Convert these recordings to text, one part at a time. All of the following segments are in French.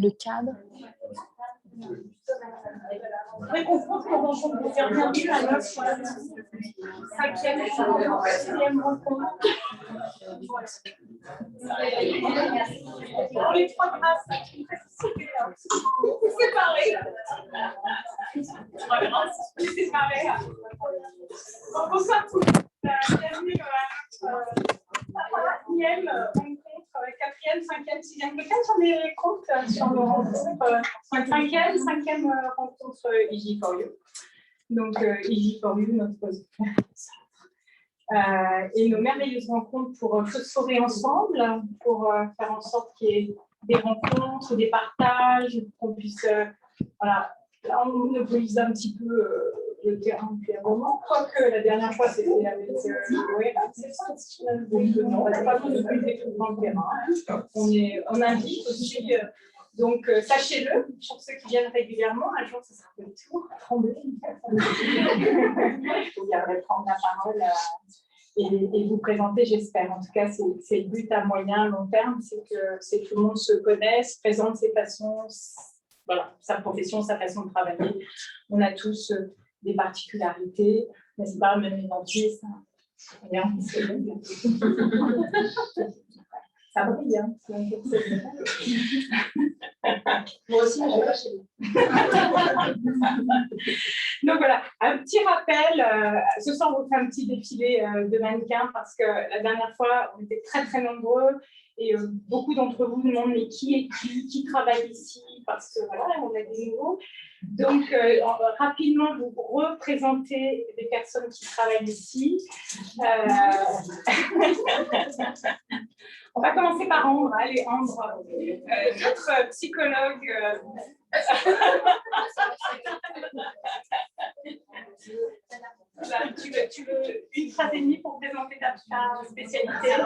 Le cadre. Très content qu'on rencontre des bienvenus à notre sixième rencontre. Dans les trois grâces, c'est séparé. C'est séparé. Bonsoir tous. Bienvenue à notre quatrième, cinquième, sixième. Peut-être sur les comptes sur nos rencontres. Cinquième rencontre EG4U. Donc, EG4U, notre et nos merveilleuses rencontres pour phosphorer ensemble, pour faire en sorte qu'il y ait des rencontres, des partages, qu'on puisse, voilà, là on monopolise un petit peu le terrain depuis un moment, quoique la dernière fois c'était avec c'est ça, on va pas monopoliser tout le terrain, on invite aussi, donc sachez-le, pour ceux qui viennent régulièrement, un jour ce sera le tour, trembler, je vous garderai prendre la parole. Et vous présenter, j'espère. En tout cas, c'est le but à moyen, long terme, c'est que tout le monde se connaisse, présente ses façons, voilà, sa profession, sa façon de travailler. On a tous des particularités, n'est-ce pas, même les dentistes. Regarde, ça brille, hein. Moi aussi, je vais pas chez lui. Donc voilà, un petit rappel. Ce soir, on vous fait un petit défilé de mannequins parce que la dernière fois, on était très très nombreux et beaucoup d'entre vous nous demandent mais qui travaille ici parce que voilà, on a des nouveaux. Donc rapidement, vous représentez les personnes qui travaillent ici. On va commencer par Ambre. Allez, Ambre, notre psychologue. Tu veux une phrase et demie pour présenter ta spécialité?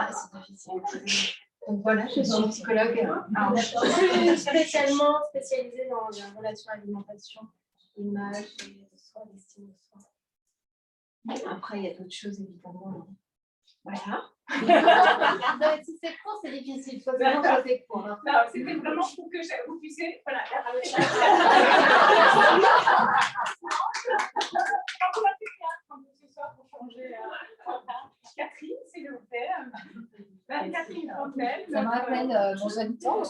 Donc voilà, je suis psychologue. Spécialement spécialisée dans les relations alimentation, image et soins, estime de soi. Après, il y a d'autres choses évidemment. Voilà. Si c'est court, c'est difficile. Il faut vraiment que c'est court. C'était vraiment pour que vous puissiez. Voilà. Ce soir, pour changer. Catherine, s'il vous plaît. Catherine Fontaine. Ça me rappelle mon jeune temps.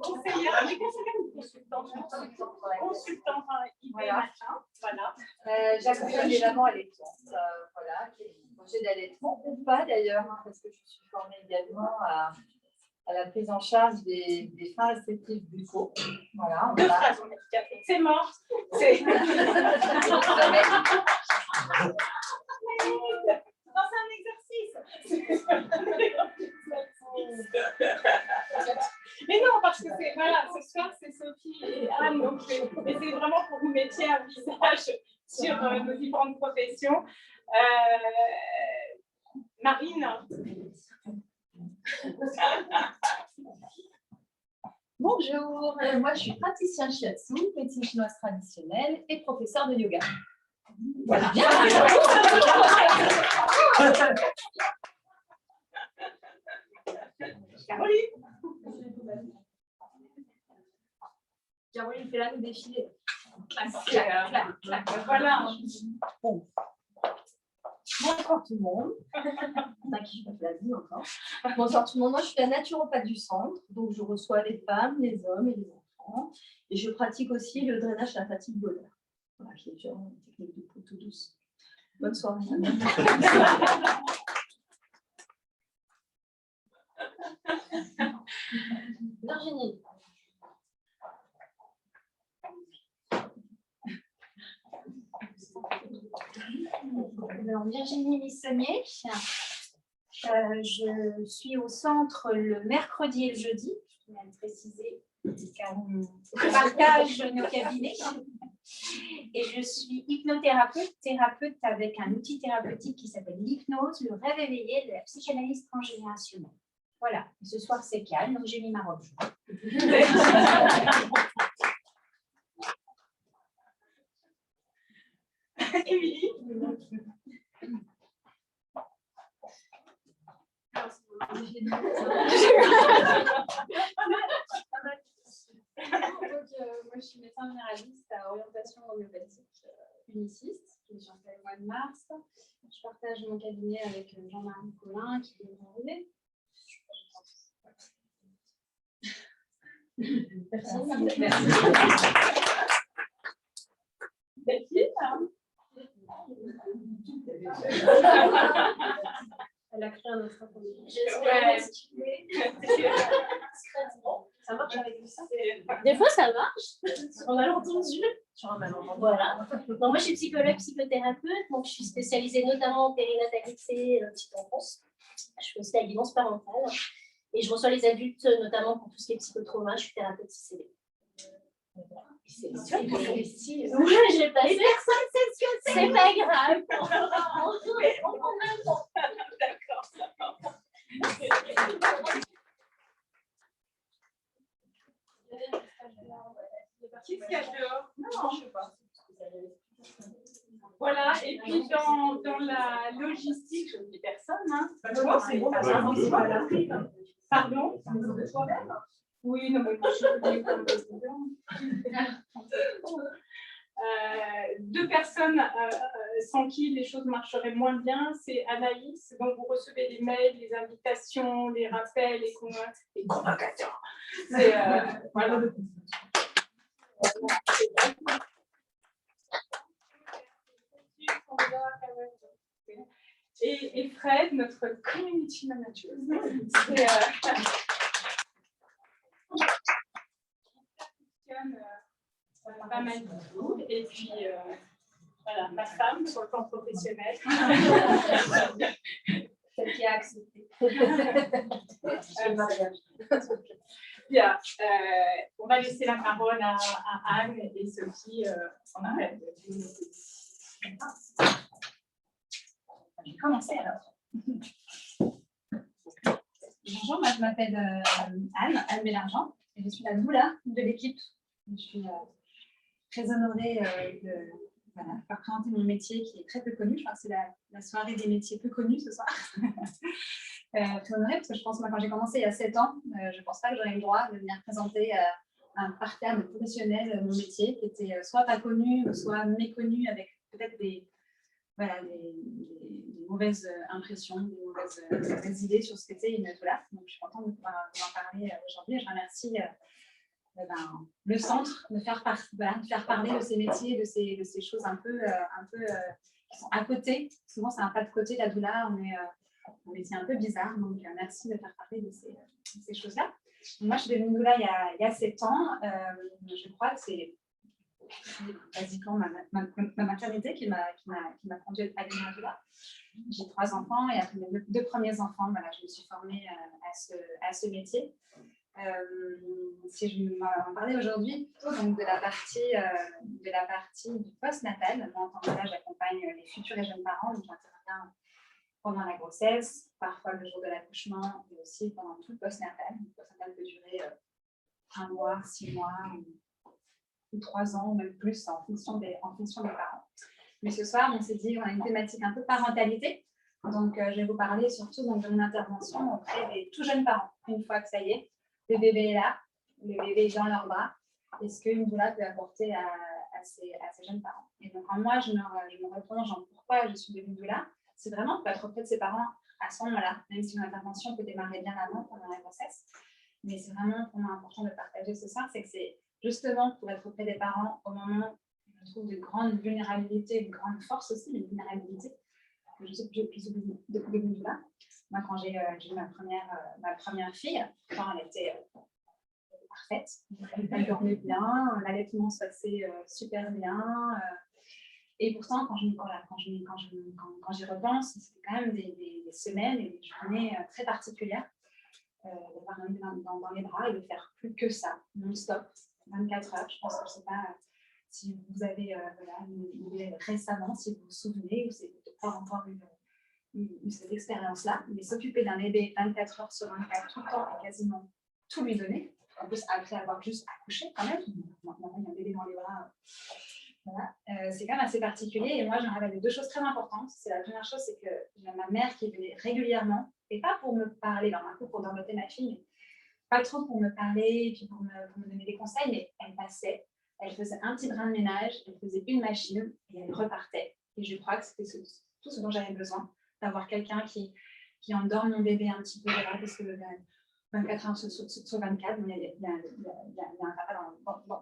Conseillère, consultante IP machin. Voilà. J'accompagne les mamans allaitantes, voilà, qui ont des projets d'allaitement ou pas d'ailleurs, hein, parce que je suis formée également à la prise en charge des fins restrictives buccaux. Voilà. Deux phrases, on a dit Catherine. C'est mort. C'est. Non, c'est un exercice. Mais non, parce que c'est voilà, ce soir c'est Sophie et Anne, donc c'est vraiment pour que vous mettiez un visage sur nos différentes professions. Marine. Bonjour, moi je suis praticien shiatsu, médecine chinoise traditionnelle et professeur de yoga. Voilà. Caroline. Caroline fait là nous défiler. Voilà. Bon. Bonsoir tout le monde. Qui je me fais la vie encore. Bonsoir tout le monde. Moi je suis la naturopathe du centre, donc je reçois les femmes, les hommes et les enfants. Et je pratique aussi le drainage lymphatique bolaire. Voilà, qui est une technique de peau tout douce. Bonne soirée. Virginie. Alors, Virginie Lissonnier, je suis au centre le mercredi et le jeudi, je tiens à le préciser, car on partage nos cabinets. Et je suis hypnothérapeute, thérapeute avec un outil thérapeutique qui s'appelle l'hypnose, le rêve éveillé de la psychanalyse transgénérationnelle. Voilà, et ce soir c'est calme, donc j'ai mis ma robe. Émilie. Moi, je suis médecin généraliste à orientation homéopathique uniciste. Je me suis installée au mois de mars. Je partage mon cabinet avec Jean-Marie Collin qui est enrôlé. Merci. Elle a créé un instant pour nous. Ça marche avec ça. Des fois, ça marche. Sur un malentendu. Sur un malentendu. Voilà. Donc, moi, je suis psychologue, psychothérapeute. Donc, je suis spécialisée notamment en périnatalité, petite enfance. Je fais aussi la guidance parentale. Et je reçois les adultes, notamment pour tout ce qui est psychotrauma. Je suis thérapeute ICD. C'est sûr que c'est style. Oui, j'ai passé. C'est pas grave. On prend un temps. Qu'est-ce qu'il y a dehors? Non, je ne sais pas. Voilà, et puis dans la logistique, je ne dis personne. Hein. C'est bon, c'est pas là. Pardon? Oui, non, mais moi je suis venue comme président. Deux personnes sans qui les choses marcheraient moins bien, c'est Anaïs, dont vous recevez les mails, les invitations, les rappels, les convocateurs. C'est voilà. Et Fred, notre community manager, c'est pas mal du tout. Et puis voilà, ma femme sur le plan professionnel. Celle qui a accepté. Bien, on va laisser la parole à Anne et Sophie en arrêt. Je vais commencer alors. Bonjour, moi je m'appelle Anne Bélargent et je suis la doula de l'équipe. Je suis très honorée de faire présenter mon métier qui est très peu connu. Je crois que c'est la soirée des métiers peu connus ce soir. Très honorée parce que je pense que moi, quand j'ai commencé il y a 7 ans, je ne pense pas que j'aurais eu le droit de venir présenter un parterre de professionnels mon métier qui était soit pas connu, soit méconnu avec peut-être des mauvaises impressions, des mauvaises idées sur ce qu'était une doula. Donc, je suis contente de pouvoir vous en parler aujourd'hui. Je remercie le centre de faire parler de ces métiers, de ces choses un peu qui sont à côté. Souvent, c'est un pas de côté, la doula. On est un métier un peu bizarre. Donc, merci de faire parler de ces choses-là. Moi, je suis devenue doula il y a 7 ans. Je crois que c'est basiquement ma maternité qui m'a conduite à devenir doula. J'ai 3 enfants et après mes 2 premiers enfants, je me suis formée à ce métier. Si je vais en parler aujourd'hui, plutôt donc de la partie du post-natal. Moi, en tant que doula, j'accompagne les futurs et jeunes parents, donc j'interviens pendant la grossesse, parfois le jour de l'accouchement, et aussi pendant tout le post-natal. Le post-natal peut durer 1 mois, 6 mois, ou 3 ans, ou même plus, en fonction des parents. Mais ce soir, on s'est dit qu'on a une thématique un peu parentalité. Donc, je vais vous parler surtout de mon intervention auprès des tout jeunes parents. Une fois que ça y est, le bébé est là, le bébé est dans leurs bras. Est-ce qu'une doula peut apporter à ces jeunes parents? Et donc, quand moi, je me replonge en pourquoi je suis devenue doula, c'est vraiment pour être auprès de ses parents à ce moment-là, même si une intervention peut démarrer bien avant, pendant la grossesse. Mais c'est vraiment pour moi important de partager ce soir, c'est que c'est justement pour être auprès des parents au moment où je trouve de grandes vulnérabilités, de grandes forces aussi, mais de vulnérabilité, que je suis devenue doula. Moi, quand j'ai eu ma première fille, quand elle était parfaite, elle dormait bien, l'allaitement se passait super bien. Et pourtant, quand j'y repense, c'était quand même des semaines et des journées très particulières d'avoir un bébé dans les bras et de faire plus que ça, non-stop, 24 heures. Je pense que je ne sais pas si vous avez récemment, si vous vous souvenez, ou si vous n'avez pas encore eu cette expérience-là, mais s'occuper d'un bébé 24 heures sur 24, tout le temps et quasiment tout lui donner. En plus, après avoir juste accouché, quand même, maintenant il y a un bébé dans les bras, Voilà. C'est quand même assez particulier. Et moi, je me rappelle de deux choses très importantes. C'est la première chose, c'est que j'ai ma mère qui venait régulièrement, et pas pour me parler, alors un peu pour dorloter ma fille, mais pas trop pour me parler, et puis pour me donner des conseils, mais elle passait, elle faisait un petit brin de ménage, elle faisait une machine, et elle repartait. Et je crois que c'était tout ce dont j'avais besoin, d'avoir quelqu'un qui endorme mon bébé un petit peu, voilà, parce que 24 heures sur 24, il y a un papa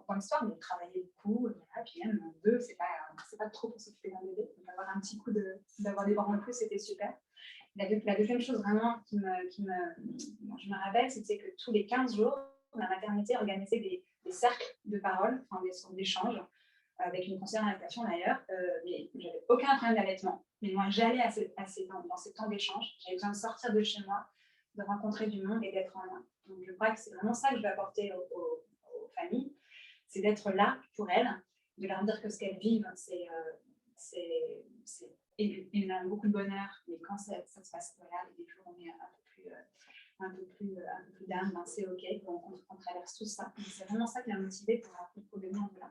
dans l'histoire, mais il travaillait beaucoup, voilà, puis même deux, c'est pas trop pour s'occuper d'un bébé. Donc avoir un petit coup d'avoir des parents en plus, c'était super. La deuxième chose vraiment dont je me rappelle, c'était que tous les 15 jours, la maternité organisait des cercles de parole, enfin des sortes d'échanges, avec une conseillère en lactation d'ailleurs, mais j'avais aucun problème d'allaitement. Mais moi, j'allais dans ces temps d'échange, j'avais besoin de sortir de chez moi, de rencontrer du monde et d'être en lien. Donc, je crois que c'est vraiment ça que je veux apporter aux familles, c'est d'être là pour elles, de leur dire que ce qu'elles vivent, c'est évidemment beaucoup de bonheur, mais quand ça se passe, voilà, des jours où on est un peu plus down, ben c'est OK, on traverse tout ça. C'est vraiment ça qui m'a motivée pour devenir là.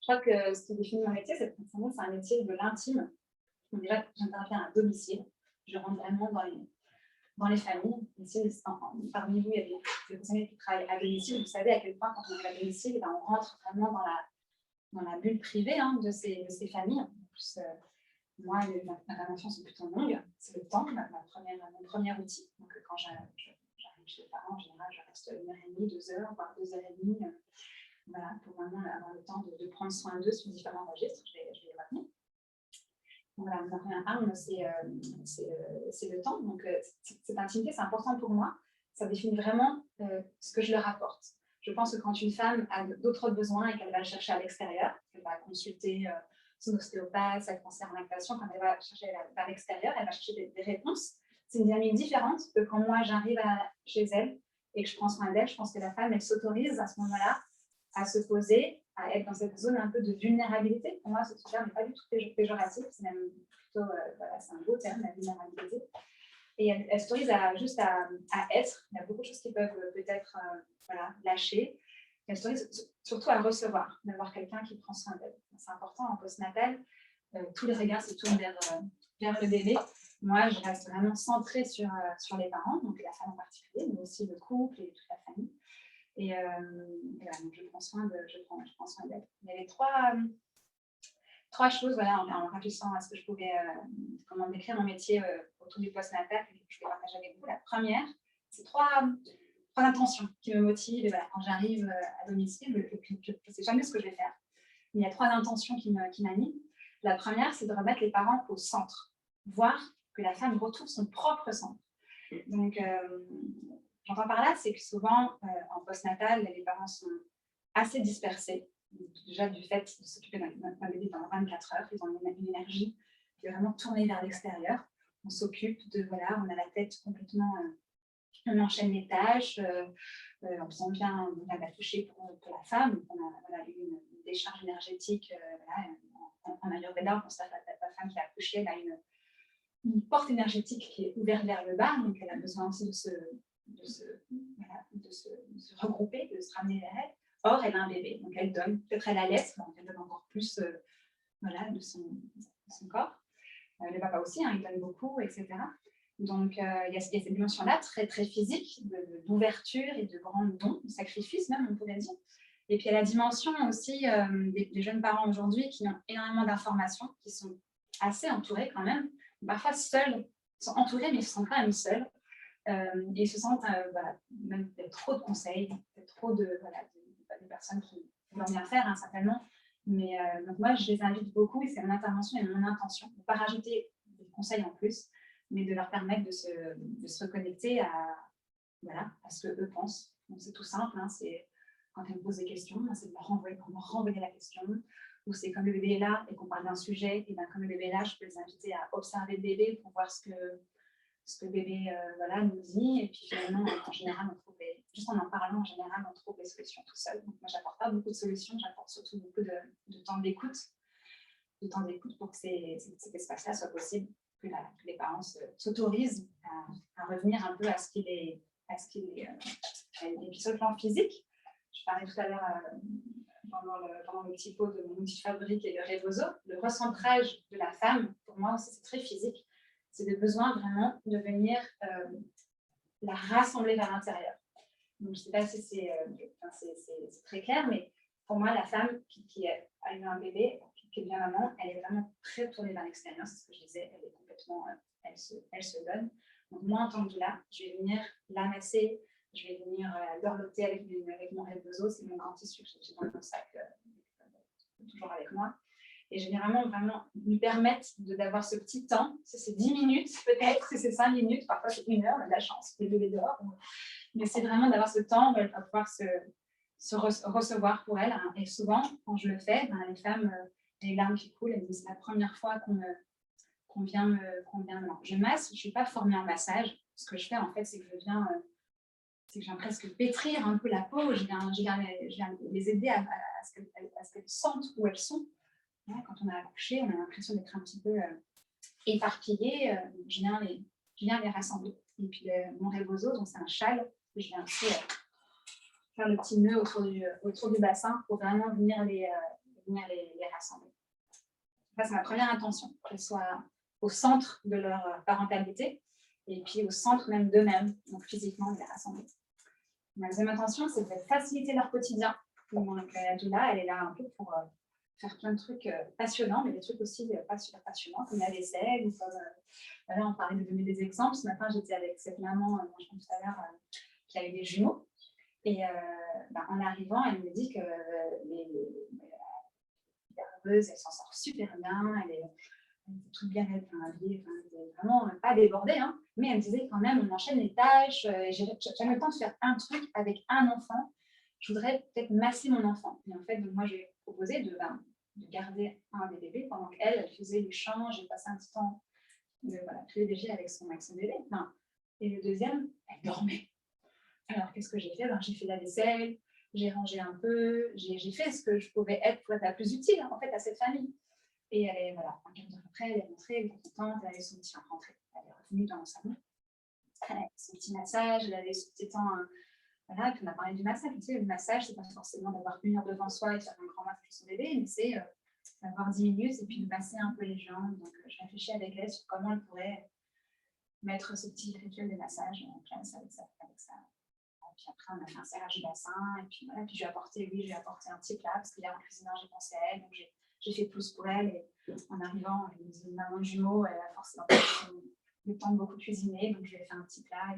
Je crois que ce qui définit mon métier, c'est un métier de l'intime. Donc déjà, j'interviens à domicile. Je rentre vraiment dans les familles. Ici, parmi vous, il y a des personnes qui travaillent à domicile. Vous savez à quel point, quand on est à domicile, ben, on rentre vraiment dans la bulle privée de ces familles. En plus, moi, mes interventions sont plutôt longues. C'est le temps, mon premier outil. Donc, quand j'arrive chez les parents, en général, je reste 1h30, 2h, voire 2h30. Voilà, pour vraiment avoir le temps de prendre soin d'eux sur différents registres. Je vais les retenir. Voilà, ma première arme, c'est le temps. Donc, cette intimité, c'est important pour moi. Ça définit vraiment ce que je leur apporte. Je pense que quand une femme a d'autres besoins et qu'elle va le chercher à l'extérieur, qu'elle va consulter son ostéopathe, sa conseillère en lactation, quand elle va chercher vers l'extérieur, elle va chercher des réponses. C'est une dynamique différente que quand moi, j'arrive chez elle et que je prends soin d'elle. Je pense que la femme, elle s'autorise à ce moment-là à se poser, à être dans cette zone un peu de vulnérabilité. Pour moi, ce terme n'est pas du tout péjoratif, c'est même plutôt, voilà, c'est un beau terme, la vulnérabilité. Et elle s'autorise juste à être. Il y a beaucoup de choses qui peuvent peut-être voilà, lâcher. Elle s'autorise surtout à recevoir, d'avoir quelqu'un qui prend soin d'elle. C'est important en postnatal. Tous les regards se tournent vers le bébé. Moi, je reste vraiment centrée sur les parents, donc la femme en particulier, mais aussi le couple et toute la famille. Et voilà, donc je prends soin d'elle. Il y avait trois choses, voilà, en réfléchissant à ce que je pouvais, comment décrire mon métier autour du postnatal, que je vais partager avec vous. La première, c'est trois intentions qui me motivent. Et voilà, quand j'arrive à domicile, je ne sais jamais ce que je vais faire. Mais il y a trois intentions qui m'animent. La première, c'est de remettre les parents au centre, voir que la femme retrouve son propre centre. Donc, j'entends par là, c'est que souvent, en postnatal, les parents sont assez dispersés. Déjà du fait de s'occuper d'un bébé pendant 24 heures, ils ont une énergie qui est vraiment tournée vers l'extérieur. On s'occupe voilà, on a la tête complètement, on enchaîne les tâches, on sent bien la toucher pour la femme. On a voilà, une décharge énergétique. Voilà, en Ayurveda, on constate que la femme qui a accouché, elle a une porte énergétique qui est ouverte vers le bas, donc elle a besoin aussi de se regrouper, de se ramener vers elle. Or, elle a un bébé, donc elle donne, peut-être elle allaite, donc elle donne encore plus voilà, de son corps. Le papa aussi, il donne beaucoup, etc. Donc, il y a cette dimension-là très, très physique, d'ouverture et de grand don, de sacrifice même, on pourrait dire. Et puis, il y a la dimension aussi des jeunes parents aujourd'hui qui ont énormément d'informations, qui sont assez entourés quand même, parfois seuls, ils sont entourés, mais ils se sentent quand même seuls. Et ils se sentent voilà, même peut-être trop de conseils, peut-être trop de personnes qui vont bien faire, hein, certainement. Mais donc moi, je les invite beaucoup, et c'est mon intervention et mon intention, de ne pas rajouter des conseils en plus, mais de leur permettre de se reconnecter à ce qu'eux pensent. Donc c'est tout simple, hein, c'est quand elles me posent des questions, c'est de leur renvoyer la question, ou c'est comme le bébé est là et qu'on parle d'un sujet, et bien comme le bébé est là, je peux les inviter à observer le bébé pour voir ce que le bébé voilà, nous dit, et puis finalement, en général, juste en parlant, en général, on trouve les solutions tout seul. Donc moi, j'apporte pas beaucoup de solutions, j'apporte surtout beaucoup de temps d'écoute, pour que cet espace-là soit possible, que les parents s'autorisent à revenir un peu à ce qu'il est, et puis sur le plan physique, je parlais tout à l'heure pendant le petit pot de mon outil de fabrique et le Rebozo, le recentrage de la femme, pour moi aussi, c'est très physique. C'est le besoin vraiment de venir la rassembler vers l'intérieur. Donc, je ne sais pas si c'est très clair, mais pour moi, la femme qui a eu un bébé, qui devient maman, elle est vraiment très tournée vers l'extérieur. C'est ce que je disais, elle est complètement, elle se donne. Donc, moi, en tant que doula, je vais venir l'amasser, je vais venir l'orloter avec mon Rebozo, c'est mon grand tissu que j'ai dans mon sac, toujours avec moi. Et je vais vraiment lui permettre d'avoir ce petit temps, c'est 10 minutes peut-être, c'est 5 minutes, parfois c'est 1 heure, on a de la chance, le bébé dehors. Mais c'est vraiment d'avoir ce temps où elle va pouvoir se recevoir pour elle. Hein. Et souvent, quand je le fais, ben, les femmes, les larmes qui coulent, elles disent c'est la première fois qu'on vient me... Je masse, je ne suis pas formée en massage. Ce que je fais, en fait, c'est que je viens presque pétrir un peu la peau. Je viens les aider à ce qu'elles sentent où elles sont. Ouais, quand on a accouché, on a l'impression d'être un petit peu éparpillées. Je viens les rassembler. Et puis, mon Rebozo, donc c'est un châle, je viens aussi faire le petit nœud autour du bassin pour vraiment venir les rassembler. Ça, c'est ma première intention, qu'elles soient au centre de leur parentalité et puis au centre même d'eux-mêmes, donc physiquement, les rassembler. Ma deuxième intention, c'est de faciliter leur quotidien. Donc, la doula, elle est là un peu pour faire plein de trucs passionnants, mais des trucs aussi pas super passionnants, comme la vaisselle, ou comme, là, on parlait de donner des exemples. Ce matin, j'étais avec cette maman, je pense tout à l'heure, qui a eu des jumeaux. Et en arrivant, elle me dit que les garveuses, elle s'en sort super bien, elle est toute bien habillée, elle n'est vraiment pas débordée, hein, mais elle me disait quand même, on enchaîne les tâches, j'ai jamais le temps de faire un truc avec un enfant, je voudrais peut-être masser mon enfant. Et en fait, donc, moi, je lui ai proposé de garder un des bébés pendant qu'elle faisait l'échange et passait un petit temps de privilégier avec son bébé. Et le deuxième, elle dormait. Alors, qu'est-ce que j'ai fait? J'ai fait la vaisselle, j'ai rangé un peu, j'ai fait ce que je pouvais être pour être la plus utile en fait, à cette famille. Et elle est, un quart d'heure après, elle est rentrée, elle était contente, elle avait son petit rentrée. Elle est revenue dans le salon. Elle avait son petit massage, elle avait son petit temps. Voilà, puis on a parlé du massage. Tu sais, le massage, c'est pas forcément d'avoir 1 heure devant soi et faire un grand massage sur son bébé, mais c'est d'avoir 10 minutes et puis de masser un peu les jambes. Donc, je réfléchis avec elle sur comment elle pourrait mettre ce petit rituel de massage en place avec ça. Et puis après, on a fait un serrage du bassin. Et puis voilà, puis je lui ai apporté un petit plat parce qu'hier en cuisinant, j'ai pensé à elle. Donc, j'ai fait plus pour elle. Et en arrivant, elle me dit une maman de jumeaux, elle a forcément le temps de beaucoup cuisiner. Donc, je lui ai fait un petit plat.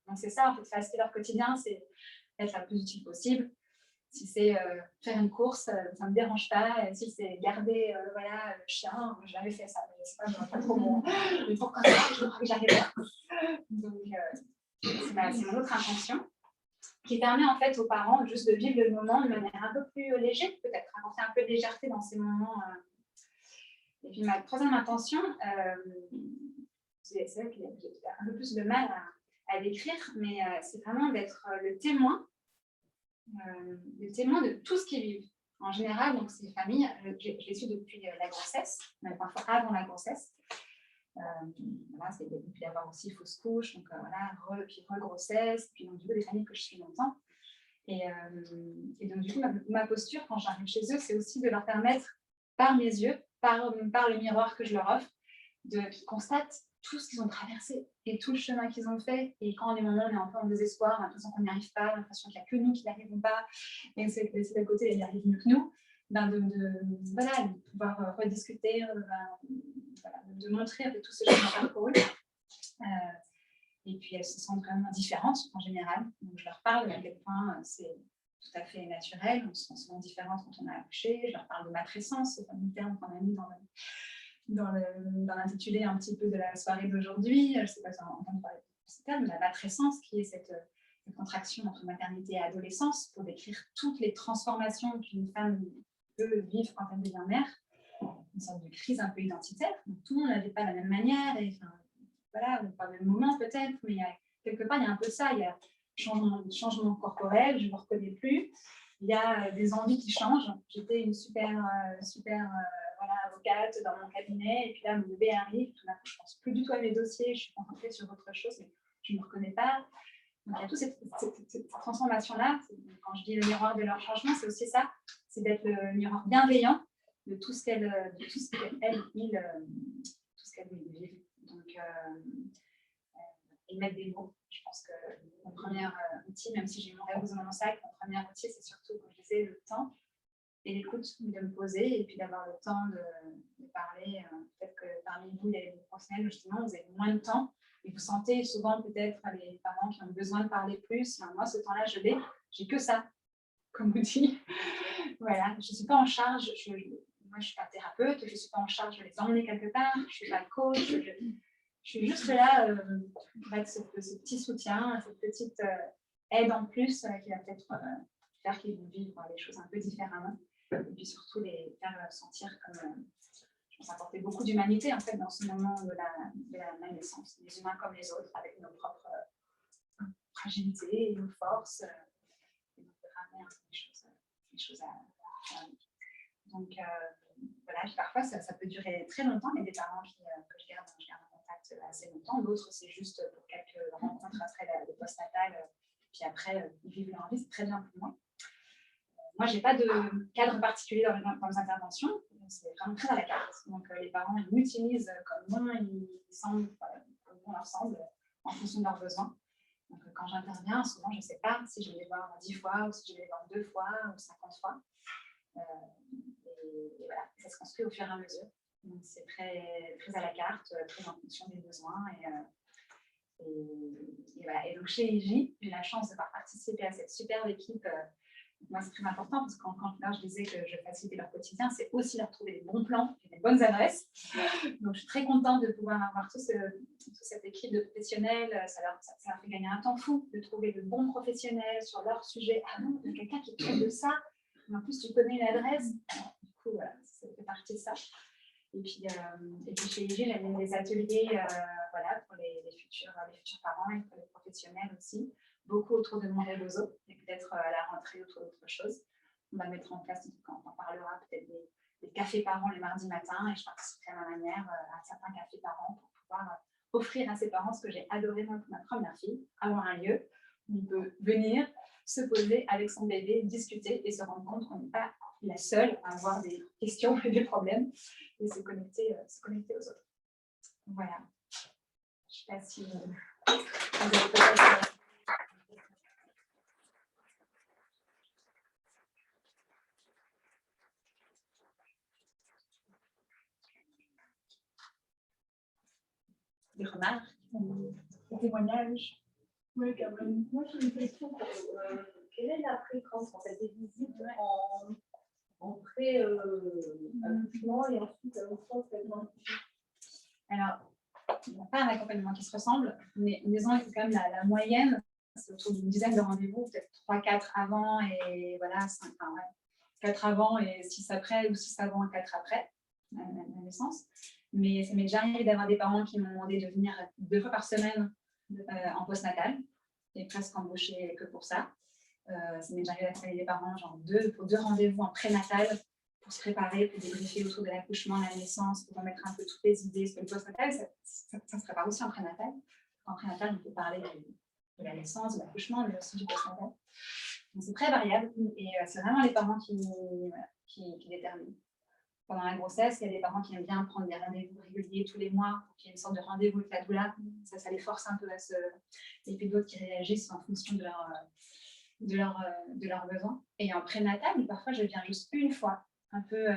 Donc, c'est ça, en fait, faciliter leur quotidien, c'est être la plus utile possible. Si c'est faire une course, ça ne me dérange pas. Et si c'est garder le chien, j'avais fait ça. Mais je sais pas, je ne pas trop bon. Mais pourquoi ça, je crois que j'arrive. Donc, c'est mon autre intention qui permet en fait aux parents juste de vivre le moment de manière un peu plus légère, peut-être, apporter un peu de légèreté dans ces moments. Et puis ma troisième intention, c'est vrai que j'ai un peu plus de mal à décrire, mais c'est vraiment d'être le témoin de tout ce qu'ils vivent. En général, donc ces familles, je les suis depuis la grossesse, mais parfois avant la grossesse. C'est peut y avoir aussi fausse couche, donc puis regrossesse, puis donc du coup des familles que je suis longtemps. Et donc du coup ma posture quand j'arrive chez eux, c'est aussi de leur permettre par mes yeux, par le miroir que je leur offre, qu'ils constatent tout ce qu'ils ont traversé et tout le chemin qu'ils ont fait. Et quand les moments on est un peu en désespoir, on a l'impression qu'on n'y arrive pas, l'impression qu'il n'y a que nous qui n'y arrivons pas, et que c'est d'à côté, ils y arrivent mieux que nous, de pouvoir rediscuter, de montrer de tout ce chemin parcouru. Et puis elles se sentent vraiment différentes en général. Donc je leur parle à quel point c'est tout à fait naturel, on se sent souvent différente quand on a accouché. Je leur parle de matrescence, c'est un terme qu'on a mis dans l'intitulé un petit peu de la soirée d'aujourd'hui. Je ne sais pas si on entend parler de ce terme, la matrescence, qui est cette contraction entre maternité et adolescence, pour décrire toutes les transformations qu'une femme peut vivre quand elle devient mère, une sorte de crise un peu identitaire. Donc, tout le monde ne la vit pas de la même manière, et pas le même moment peut-être, mais quelque part il y a un peu ça, il y a changement corporel, je ne me reconnais plus, il y a des envies qui changent. J'étais une super avocate dans mon cabinet, et puis là mon bébé arrive, tout d'un coup je ne pense plus du tout à mes dossiers, je suis concentrée sur autre chose, mais je ne me reconnais pas. Donc, il y a toute cette transformation-là. Quand je dis le miroir de leur changement, c'est aussi ça, c'est d'être le miroir bienveillant de tout ce qu'elle, tout ce qu'elle vit. Donc, et mettre des mots. Je pense que mon premier outil, même si j'ai mon rêve dans mon sac, mon premier outil, c'est surtout, comme je disais, le temps et l'écoute, de me poser et puis d'avoir le temps de parler. Peut-être que parmi vous, il y a des professionnels, justement, vous avez moins de temps et vous sentez souvent peut-être les parents qui ont besoin de parler plus. Enfin, moi, ce temps-là, j'ai que ça comme outil. Voilà, je ne suis pas en charge, moi, je ne suis pas thérapeute, je ne suis pas en charge de les emmener quelque part, je ne suis pas coach, je suis juste là pour être ce petit soutien, cette petite aide en plus qui va peut-être faire qu'ils vont vivre les choses un peu différemment. Et puis surtout les faire sentir comme, je pense, apporter beaucoup d'humanité en fait dans ce moment de la naissance, les humains comme les autres, avec nos propres fragilités et nos forces, et donc de ramener des choses à donc voilà, parfois ça peut durer très longtemps, il y a des parents que je garde en contact assez longtemps, d'autres c'est juste pour quelques rencontres après le post-natal, puis après ils vivent leur vie, c'est très bien pour moi. Moi, je n'ai pas de cadre particulier dans les interventions, c'est vraiment très à la carte. Donc, les parents, ils m'utilisent comme bon ils semblent, comme bon leur semble, en fonction de leurs besoins. Donc, quand j'interviens, souvent, je ne sais pas si je vais les voir 10 fois, ou si je vais les voir 2 fois, ou 50 fois. Et voilà, ça se construit au fur et à mesure. Donc, c'est très, très à la carte, très en fonction des besoins. Et voilà. Et donc, chez IJ, j'ai la chance de pouvoir participer à cette superbe équipe. Moi, c'est très important parce que quand là, je disais que je facilitais leur quotidien, c'est aussi leur trouver des bons plans et des bonnes adresses. Donc, je suis très contente de pouvoir avoir toute cette équipe de professionnels. Ça leur fait gagner un temps fou de trouver de bons professionnels sur leur sujet. Ah non, il y a quelqu'un qui traite de ça. Et en plus, tu connais l'adresse. Du coup, voilà, ça fait partie de ça. Et puis chez IG, j'anime des ateliers voilà, pour les futurs parents et pour les professionnels aussi. Beaucoup autour de mon Rebozo et peut-être à la rentrée autour d'autre chose. On va mettre en place, quand on parlera peut-être des cafés parents les mardis matins et je participerai à ma manière à certains cafés parents pour pouvoir offrir à ces parents ce que j'ai adoré moi pour ma première fille, avoir un lieu où on peut venir, se poser avec son bébé, discuter et se rendre compte qu'on n'est pas la seule à avoir des questions et des problèmes et se connecter aux autres. Voilà. Je ne sais pas si vous avez peut-être... des remarques, des témoignages. Oui, Caroline. Moi, j'ai une question. Quelle est la fréquence en fait, des visites en pré-accouchement et ensuite à l'enfant? Alors, il n'y a pas un accompagnement qui se ressemble, mais disons que quand même la moyenne, c'est autour d'une dizaine de rendez-vous, peut-être 3-4 avant et voilà, 4 avant et 6 après, ou 6 avant et 4 après la naissance. Mais ça m'est déjà arrivé d'avoir des parents qui m'ont demandé de venir 2 fois par semaine en postnatal et presque embauché que pour ça. Ça m'est déjà arrivé d'accompagner des parents pour 2 rendez-vous en prénatal pour se préparer, pour débriefer autour de l'accouchement, de la naissance, pour remettre un peu toutes les idées. Parce que le postnatal, ça se prépare aussi en prénatal. En prénatal, on peut parler de la naissance, de l'accouchement, mais aussi du postnatal. Donc, c'est très variable et c'est vraiment les parents qui déterminent. Pendant la grossesse, il y a des parents qui aiment bien prendre des rendez-vous réguliers tous les mois pour qu'il y ait une sorte de rendez-vous avec la doula. Ça les force un peu à se... Et puis d'autres qui réagissent en fonction de leurs besoins. Et en prénatal, parfois, je viens juste une fois. Un peu,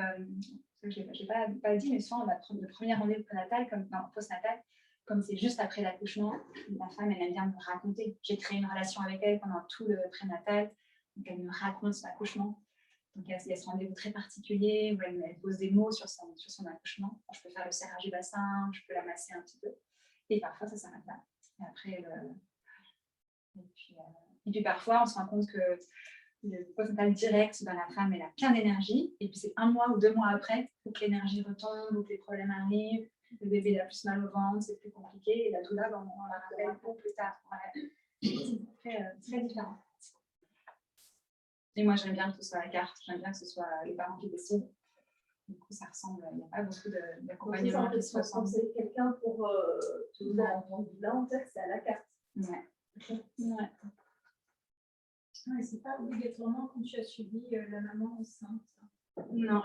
je n'ai pas dit, mais souvent, le premier rendez-vous prénatal, comme postnatal, comme c'est juste après l'accouchement, la femme, elle aime bien me raconter. J'ai créé une relation avec elle pendant tout le prénatal. Donc, elle me raconte son accouchement. Donc, il y a ce rendez-vous très particulier où elle pose des mots sur son accouchement. Je peux faire le serrage du bassin, je peux la masser un petit peu. Et parfois, ça s'arrête là. Et après, et puis parfois, on se rend compte que le postnatal direct, la femme, elle a plein d'énergie. Et puis, c'est 1 mois ou 2 mois après que l'énergie retombe, ou que les problèmes arrivent. Le bébé a plus mal au ventre, c'est plus compliqué. Et la doula, on la rappelle beaucoup plus tard. Ouais. C'est très différent. Et moi, j'aime bien que ce soit la carte, j'aime bien que ce soit les parents qui décident. Du coup, ça ressemble, il n'y a pas beaucoup d'accompagnement qui se ressemble. C'est quelqu'un pour tout là, là, en fait, c'est à la carte. Ouais. Ouais. Ouais, c'est pas obligatoirement quand tu as suivi la maman enceinte. Non,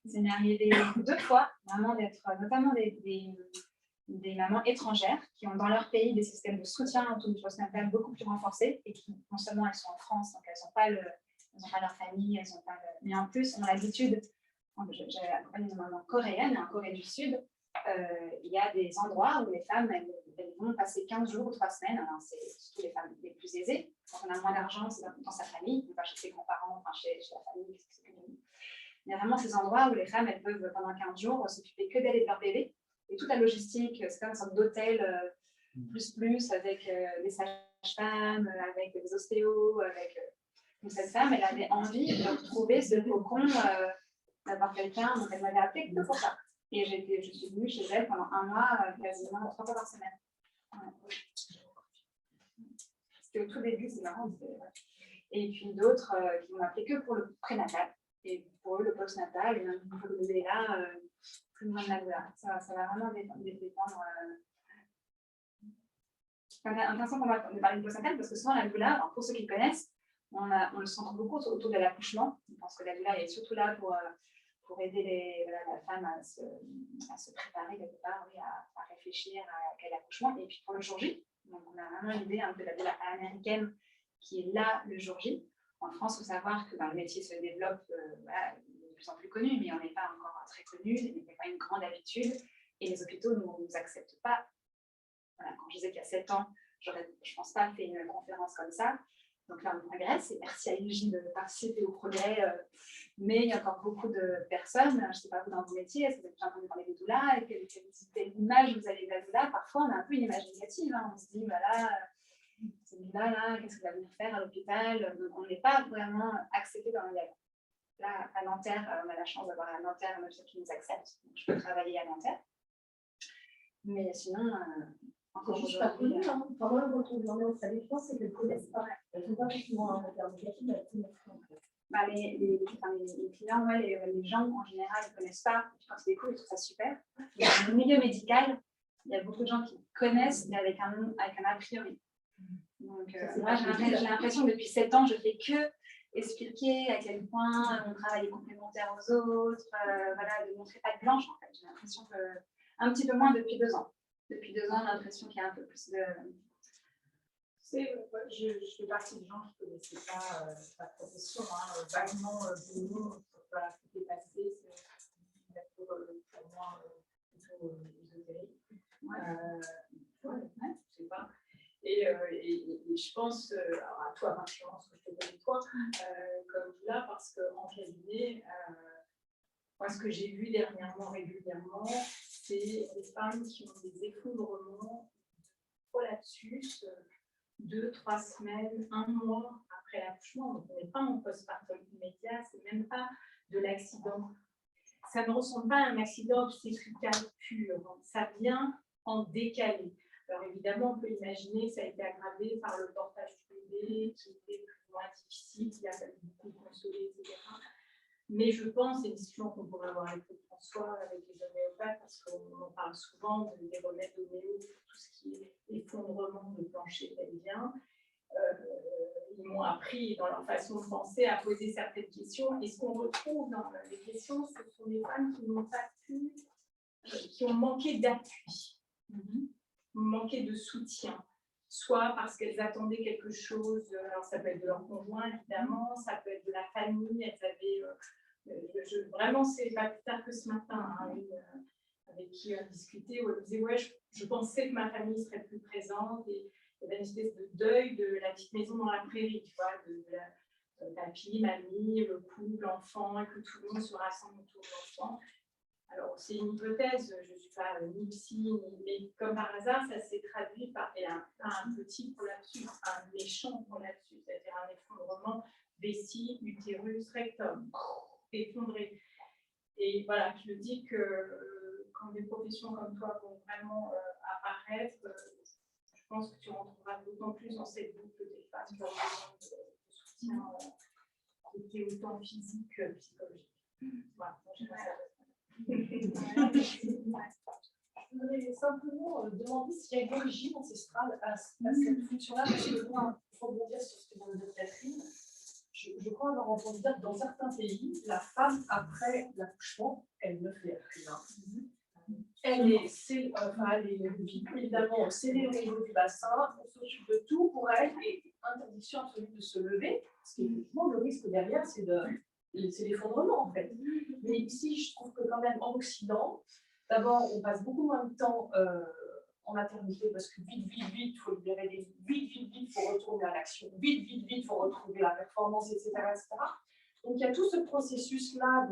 ça m'est arrivé 2 fois, vraiment d'être notamment des mamans étrangères qui ont dans leur pays des systèmes de soutien autour du postnatal beaucoup plus renforcés et qui, non seulement elles sont en France, donc elles n'ont pas leur famille, elles ont pas mais en plus ont l'habitude, j'avais accompagné une maman coréenne en Corée du Sud, il y a des endroits où les femmes elles vont passer 15 jours ou 3 semaines, alors c'est surtout les femmes les plus aisées, quand on a moins d'argent, c'est dans sa famille, on va chez ses grands-parents, enfin chez la famille, il y a vraiment ces endroits où les femmes elles peuvent pendant 15 jours s'occuper que d'elles et de leur bébé. Et toute la logistique, c'est comme une sorte d'hôtel plus avec des sages-femmes, avec des ostéos, avec donc cette femme, elle avait envie de retrouver ce cocon, d'avoir quelqu'un, donc elle m'avait appelé que pour ça. Et je suis venue chez elle pendant 1 mois, quasiment 3 fois par semaine. Ouais. C'était au tout début, c'est marrant. Et puis d'autres qui m'ont appelé que pour le prénatal. Et pour eux, le postnatal, et même pour le bébé là, plus loin de la douleur. Ça va vraiment dépendre. C'est intéressant pour moi de parler du postnatal parce que souvent la douleur, alors pour ceux qui le connaissent, on le centre beaucoup autour de l'accouchement. Je pense que la douleur est surtout là pour aider la femme à se préparer quelque part, oui, à réfléchir à quel accouchement. Et puis pour le jour J, donc on a vraiment l'idée de la douleur américaine qui est là le jour J. En France, il faut savoir que le métier se développe, de plus en plus connu, mais on n'est pas encore très connu, il n'y a pas une grande habitude, et les hôpitaux ne nous acceptent pas. Voilà, quand je disais qu'il y a 7 ans, je ne pense pas fait une conférence comme ça. Donc là, on progresse, et merci à IJ de participer au progrès, mais il y a encore beaucoup de personnes, je ne sais pas vous dans vos métiers, est-ce que vous avez déjà entendu parler des doulas, et quelle image vous avez de la doula, parfois on a un peu une image négative, hein. On se dit, voilà, cette doula-là, qu'est-ce qu'elle va venir faire à l'hôpital? On n'est pas vraiment accepté dans le dialogue. Là, à Nanterre, on a la chance d'avoir à Nanterre un hôpital qui nous accepte, donc je peux travailler à Nanterre. Mais sinon, encore juste pas connu, hein. Enfin, moi, quand on en est au salut, je pense que ne connaissent pas. Elles ne sont pas forcément en termes négatifs, mais les clients, ouais, les gens en général ne connaissent pas. Quand ils découvrent, ils trouvent ça super. Mais dans le milieu médical, il y a beaucoup de gens qui connaissent, mais avec un a priori. Donc, moi, j'ai l'impression que depuis 7 ans, je ne fais que expliquer à quel point mon travail est complémentaire aux autres, voilà, de montrer pas de blanche, en fait. J'ai l'impression que, un petit peu moins depuis 2 ans. Depuis 2 ans, j'ai l'impression qu'il y a un peu plus de... Je fais partie des gens qui ne connaissaient pas la profession, vaguement de nom, voilà, ce qui est passé, c'est pour moi plutôt ésotérique. Je ne sais pas. Et je pense, à toi, Marc, je pense que je te connais toi, comme là, parce qu'en cabinet, moi, ce que j'ai vu dernièrement, régulièrement, c'est des femmes qui ont des effondrements prolapsus 2-3 semaines, 1 mois après l'accouchement. Donc, on n'est pas en postpartum immédiat, c'est même pas de l'accident. Ça ne ressemble pas à un accident obstétrical pur, ça vient en décalé. Alors évidemment, on peut imaginer que ça a été aggravé par le portage du bébé, qui était plus ou moins difficile, il a fallu beaucoup consoler, etc. Mais je pense, c'est une discussion qu'on pourrait avoir avec François, avec les homéopathes, parce qu'on en parle souvent des remèdes homéo pour tout ce qui est effondrement de plancher pelvien. Ils m'ont appris dans leur façon de penser à poser certaines questions. Et ce qu'on retrouve dans les questions, ce sont des femmes qui n'ont pas pu, qui ont manqué d'appui, manqué de soutien. Soit parce qu'elles attendaient quelque chose, alors ça peut être de leur conjoint évidemment, ça peut être de la famille, elles avaient, vraiment c'est pas plus tard que ce matin, avec qui on discutait, où elle disait ouais, je pensais que ma famille serait plus présente, et il y avait une espèce de deuil de la petite maison dans la prairie, tu vois, de papy, mamie, le couple, l'enfant, et que tout le monde se rassemble autour de l'enfant. Alors, c'est une hypothèse, je ne suis pas ni psy, mais comme par hasard, ça s'est traduit par un petit prolapsus, un méchant prolapsus, c'est-à-dire un effondrement vessie, utérus, rectum, effondré. Et voilà, je dis que quand des professions comme toi vont vraiment apparaître, je pense que tu rentreras d'autant plus dans cette boucle des femmes qui ont besoin de soutien qui est autant physique que psychologique. Voilà, je voudrais simplement me demandais s'il y a une origine ancestrale à cette fonction-là, parce que moi, pour rebondir sur ce que vient de dire Catherine, je crois avoir entendu dire que dans certains pays, la femme, après l'accouchement, elle ne fait rien. Elle est, évidemment scellée au niveau du bassin, on s'occupe de tout pour elle, et interdiction absolue de se lever, parce qu'effectivement, le risque derrière, c'est l'effondrement, en fait. Mais ici, je trouve que quand même, en Occident, d'abord, on passe beaucoup moins de temps en maternité, parce que vite, il faut libérer des vies, vite, il faut retourner à l'action, vite, il faut retrouver la performance, etc., etc. Donc, il y a tout ce processus-là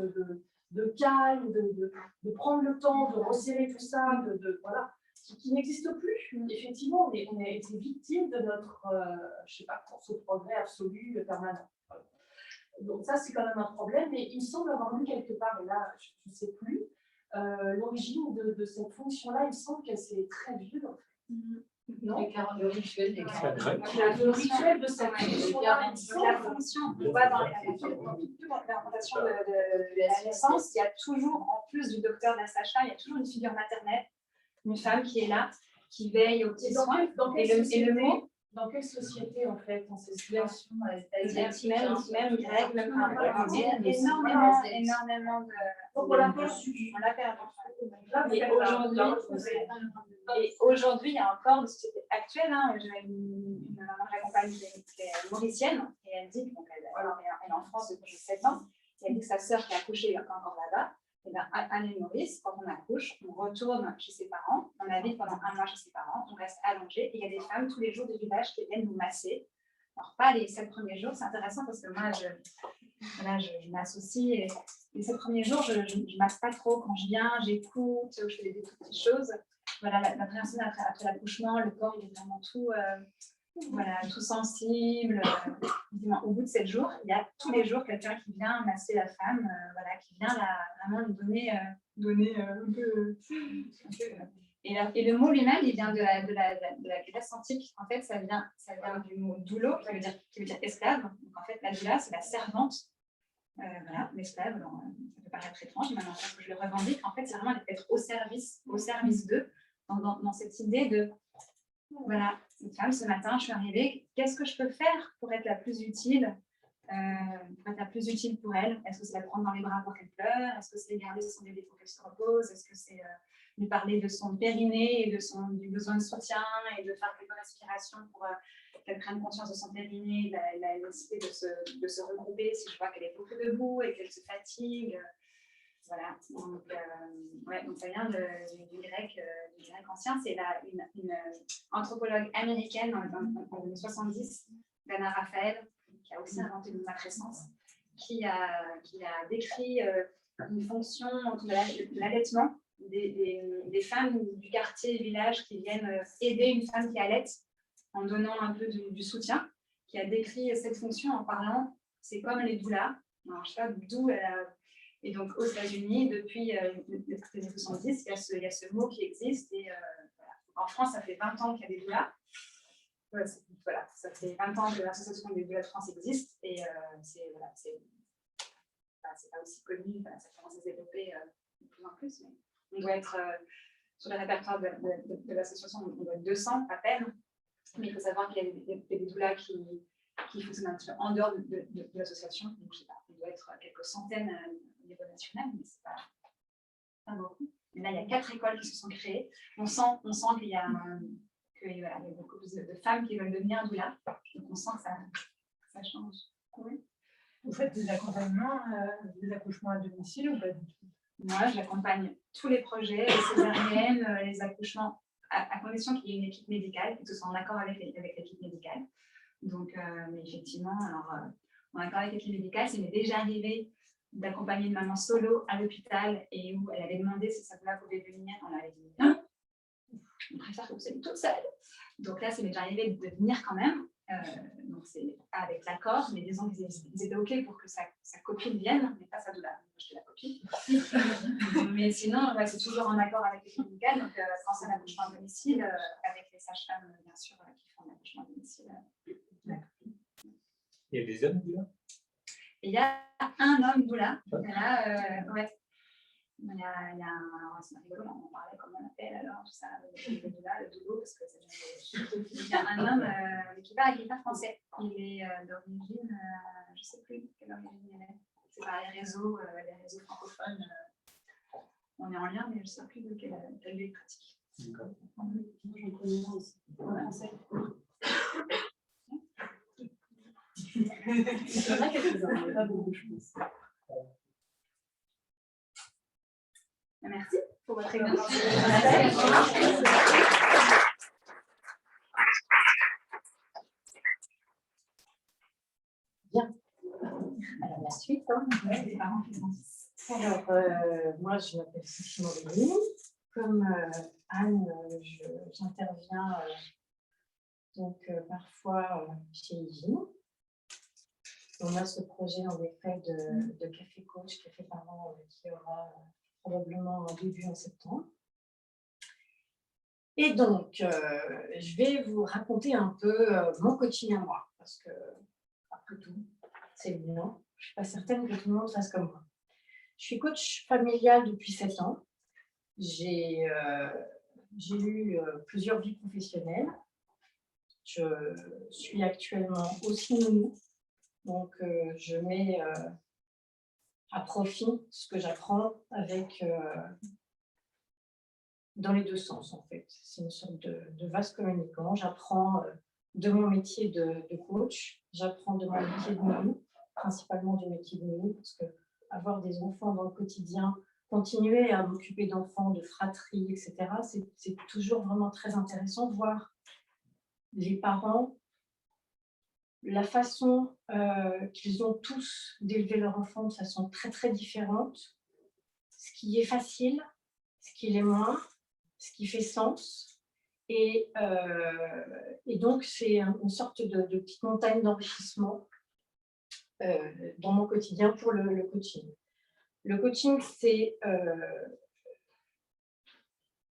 de calme, de prendre le temps, de resserrer tout ça, voilà, qui n'existe plus. Effectivement, on a été victime de notre, je sais pas, course au progrès absolu permanent. Donc ça, c'est quand même un problème, mais il me semble avoir lu quelque part, et là, je ne sais plus, l'origine de cette fonction-là, il me semble qu'elle c'est très vieux, en fait. Non, Le rituel des le rituel de cette fonction-là, La fonction, on voit dans la représentation de la naissance, il y a toujours, en plus du docteur, de la sage-femme, il y a toujours une figure maternelle, une femme qui est là, qui veille aux petits soins. Et le mot, dans quelle société, en fait, dans ces situations asiatique, même grec, même énormément de... Donc, on l'a perdu. On l'a perdu. Et aujourd'hui, il y a encore des sociétés actuelles. Une maman que j'accompagne qui est mauricienne, et elle dit qu'elle est en France depuis 7 ans, et elle dit que sa sœur qui a accouché encore là-bas, et bien, à l'île Maurice, quand on accouche, on retourne chez ses parents, on habite pendant 1 mois chez ses parents, on reste allongé, et il y a des femmes tous les jours du village qui viennent nous masser. Alors, pas les 7 premiers jours, c'est intéressant parce que moi, je m'associe, et les 7 premiers jours, je ne masse pas trop. Quand je viens, j'écoute, je fais des petites choses. Voilà, la première semaine après l'accouchement, le corps, il est vraiment tout sensible. Au bout de 7 jours, il y a tous les jours quelqu'un qui vient masser la femme, qui vient vraiment lui donner un peu. Et le mot lui-même, il vient de la Grèce antique. En fait, ça vient du mot doulo, qui veut dire esclave. Donc, en fait, la doula, c'est la servante. L'esclave, ça peut paraître étrange, mais maintenant que je le revendique, en fait, c'est vraiment être au service d'eux, dans cette idée de, voilà, cette femme, ce matin, je suis arrivée, qu'est-ce que je peux faire pour être la plus utile, pour elle? Est-ce que c'est la prendre dans les bras pour qu'elle pleure? Est-ce que c'est garder son bébé pour qu'elle se repose? Est-ce que c'est lui parler de son périnée et du besoin de soutien et de faire quelques respirations pour qu'elle prenne conscience de son périnée, la nécessité de se regrouper si je vois qu'elle est beaucoup debout et qu'elle se fatigue. Voilà. Donc ça vient du grec ancien. C'est une anthropologue américaine dans les années 70, Dana Raphael, qui a aussi inventé le matrescence, qui a décrit une fonction de l'allaitement des femmes du quartier, village qui viennent aider une femme qui allaite en donnant un peu du soutien, qui a décrit cette fonction en parlant, c'est comme les doulas. Alors, je sais pas d'où et donc aux États-Unis, depuis les années 70, il y a ce mot qui existe. Et en France, ça fait 20 ans qu'il y a des doulas. Voilà, ça fait 20 ans que l'association des doulas de France existe. Et c'est pas aussi connu, ça commence à se développer de plus en plus. Mais on doit être sur le répertoire de l'association, on doit être 200 à peine. Mais il faut savoir qu'il y a des doulas qui fonctionnent un petit peu en dehors de l'association. Donc, je sais pas, il doit être quelques centaines au niveau national, mais c'est pas beaucoup. Et là, il y a 4 écoles qui se sont créées. On sent qu'il y a beaucoup de femmes qui veulent devenir doula. Donc, on sent que ça change. Oui. Vous faites des accompagnements, des accouchements à domicile ou pas du tout? Moi, j'accompagne tous les projets, les césariennes, les accouchements, à condition qu'il y ait une équipe médicale, que ce soit en accord avec l'équipe médicale. Donc, mais effectivement, en accord avec l'équipe médicale, ça m'est déjà arrivé d'accompagner une maman solo à l'hôpital et où elle avait demandé si sa doula pouvait venir. On avait dit non, on préfère que vous soyez toute seule. Donc là, ça m'est déjà arrivé de venir quand même. Donc c'est avec l'accord, mais disons qu'ils étaient OK pour que sa copine vienne, mais pas sa doula. J'étais la copine. Mais sinon, c'est toujours en accord avec l'équipe médicale. Donc quand c'est un accouchement à domicile, avec les sages-femmes, bien sûr, qui font l'accouchement à domicile. Il y a des hommes doula? Il y a un homme doula. Alors, c'est rigolo, on parlait comment on appelle alors, tout ça, le dodo, parce que c'est un homme qui parle pas français. Il est d'origine, je ne sais plus de quelle origine il est. C'est par les réseaux francophones. On est en lien, mais je ne sais plus de quelle lieu il pratique. D'accord. Je connais aussi. Français. Il y en a quelques-uns, mais pas beaucoup, je pense. Merci pour votre écoute. Bien. Alors, la suite, hein. Les parents qui sont Alors, moi, je m'appelle Sophie Morelli. Comme Anne, j'interviens donc parfois chez Ivy. On a ce projet en effet de café coach, café parent qui aura probablement un début en septembre. Et donc, je vais vous raconter un peu mon coaching à moi, parce que, après tout, c'est le mien. Je ne suis pas certaine que tout le monde fasse comme moi. Je suis coach familial depuis 7 ans. J'ai eu plusieurs vies professionnelles. Je suis actuellement aussi nounou. Donc, je mets à profit ce que j'apprends dans les deux sens, en fait. C'est une sorte de vase communicant. J'apprends de mon métier de coach, j'apprends de mon métier de nounou, principalement du métier de nounou, parce que avoir des enfants dans le quotidien, continuer à m'occuper d'enfants, de fratrie, etc., c'est toujours vraiment très intéressant de voir les parents, la façon qu'ils ont tous d'élever leur enfant de façon très très différente, ce qui est facile, ce qui l'est moins, ce qui fait sens. Et donc, c'est une sorte de petite montagne d'enrichissement dans mon quotidien pour le coaching. Le coaching, c'est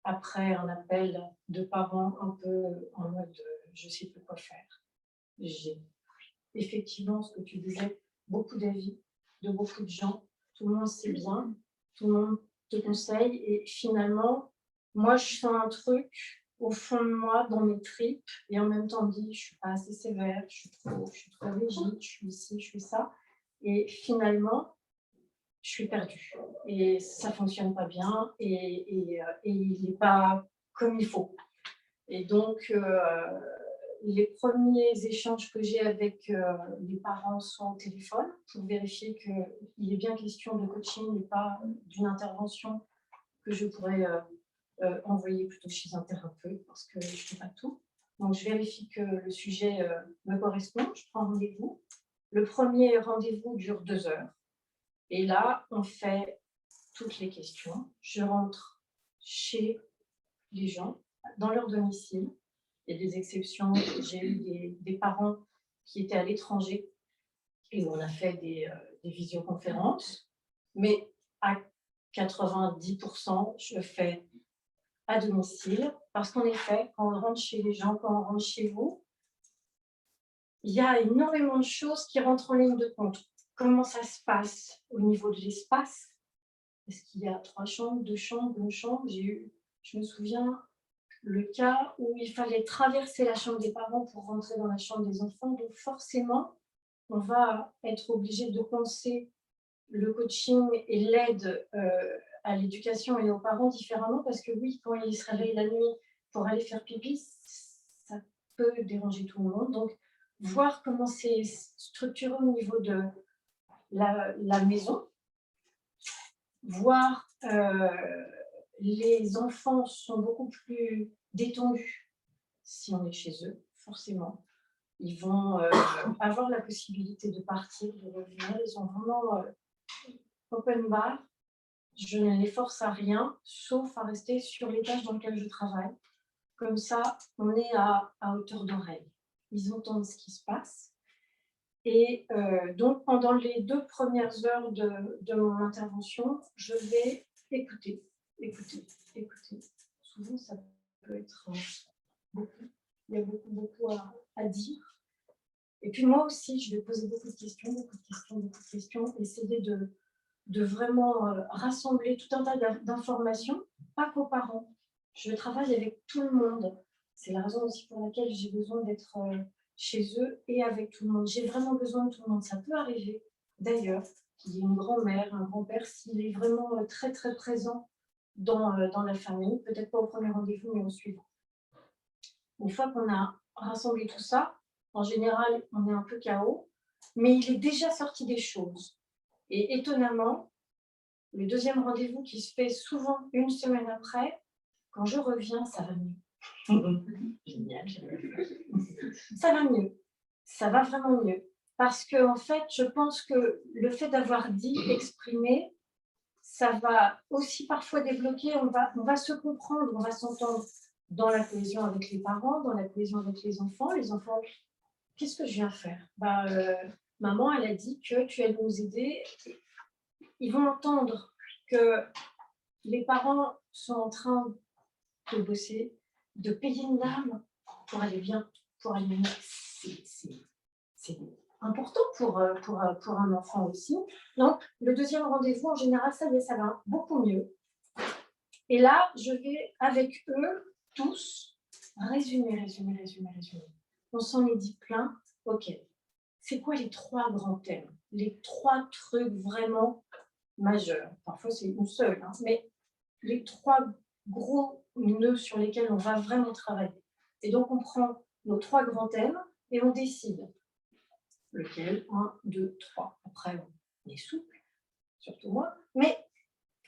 après un appel de parents un peu en mode je ne sais plus quoi faire. J'ai effectivement, ce que tu disais, beaucoup d'avis de beaucoup de gens. Tout le monde sait bien, tout le monde te conseille. Et finalement, moi, je sens un truc au fond de moi, dans mes tripes, et en même temps, on me dit, je ne suis pas assez sévère, je suis trop rigide, je suis ci, je suis ça. Et finalement, je suis perdue. Et ça ne fonctionne pas bien, et il n'est pas comme il faut. Et donc, les premiers échanges que j'ai avec les parents sont au téléphone pour vérifier qu'il est bien question de coaching et pas d'une intervention que je pourrais envoyer plutôt chez un thérapeute parce que je ne fais pas tout. Donc, je vérifie que le sujet me correspond. Je prends rendez-vous. Le premier rendez-vous dure 2 heures. Et là, on fait toutes les questions. Je rentre chez les gens, dans leur domicile. Il y a des exceptions. J'ai eu des parents qui étaient à l'étranger et où on a fait des visioconférences. Mais à 90%, je le fais à domicile parce qu'en effet, quand on rentre chez les gens, quand on rentre chez vous, il y a énormément de choses qui rentrent en ligne de compte. Comment ça se passe au niveau de l'espace? Est-ce qu'il y a 3 chambres, 2 chambres, une chambre? Je me souviens, le cas où il fallait traverser la chambre des parents pour rentrer dans la chambre des enfants. Donc forcément, on va être obligé de penser le coaching et l'aide à l'éducation et aux parents différemment parce que oui, quand ils se réveillent la nuit pour aller faire pipi, ça peut déranger tout le monde. Donc, voir comment c'est structuré au niveau de la maison, voir les enfants sont beaucoup plus détendus si on est chez eux, forcément. Ils vont avoir la possibilité de partir, de revenir. Ils ont vraiment open bar. Je ne les force à rien, sauf à rester sur l'étage dans lequel je travaille. Comme ça, on est à hauteur d'oreille. Ils entendent ce qui se passe. Et donc, pendant les 2 premières heures de mon intervention, je vais écouter. Souvent, ça peut être beaucoup. Il y a beaucoup à dire. Et puis moi aussi, je vais poser beaucoup de questions, essayer de de vraiment rassembler tout un tas d'informations, pas qu'aux parents. Je travaille avec tout le monde. C'est la raison aussi pour laquelle j'ai besoin d'être chez eux et avec tout le monde. J'ai vraiment besoin de tout le monde. Ça peut arriver, d'ailleurs, qu'il y ait une grand-mère, un grand-père, s'il est vraiment très, très présent dans la famille, peut-être pas au premier rendez-vous, mais au suivant. Une fois qu'on a rassemblé tout ça, en général, on est un peu KO, mais il est déjà sorti des choses. Et étonnamment, le deuxième rendez-vous qui se fait souvent une semaine après, quand je reviens, ça va mieux. Génial, ça va mieux. Ça va vraiment mieux. Parce que, en fait, je pense que le fait d'avoir dit, exprimé, ça va aussi parfois débloquer, on va se comprendre, on va s'entendre dans la cohésion avec les parents, dans la cohésion avec les enfants. Les enfants, qu'est-ce que je viens faire? Maman, elle a dit que tu allais nous aider. Ils vont entendre que les parents sont en train de bosser, de payer une âme pour aller bien, pour aller mieux. C'est important pour un enfant aussi. Donc, le deuxième rendez-vous, en général, ça va beaucoup mieux. Et là, je vais avec eux tous résumer. On s'en est dit plein. OK. C'est quoi les 3 grands thèmes? Les 3 trucs vraiment majeurs. Parfois, c'est une seule, hein, mais les 3 gros nœuds sur lesquels on va vraiment travailler. Et donc, on prend nos 3 grands thèmes et on décide lequel, 1, 2, 3. Après, on est souple, surtout moi, mais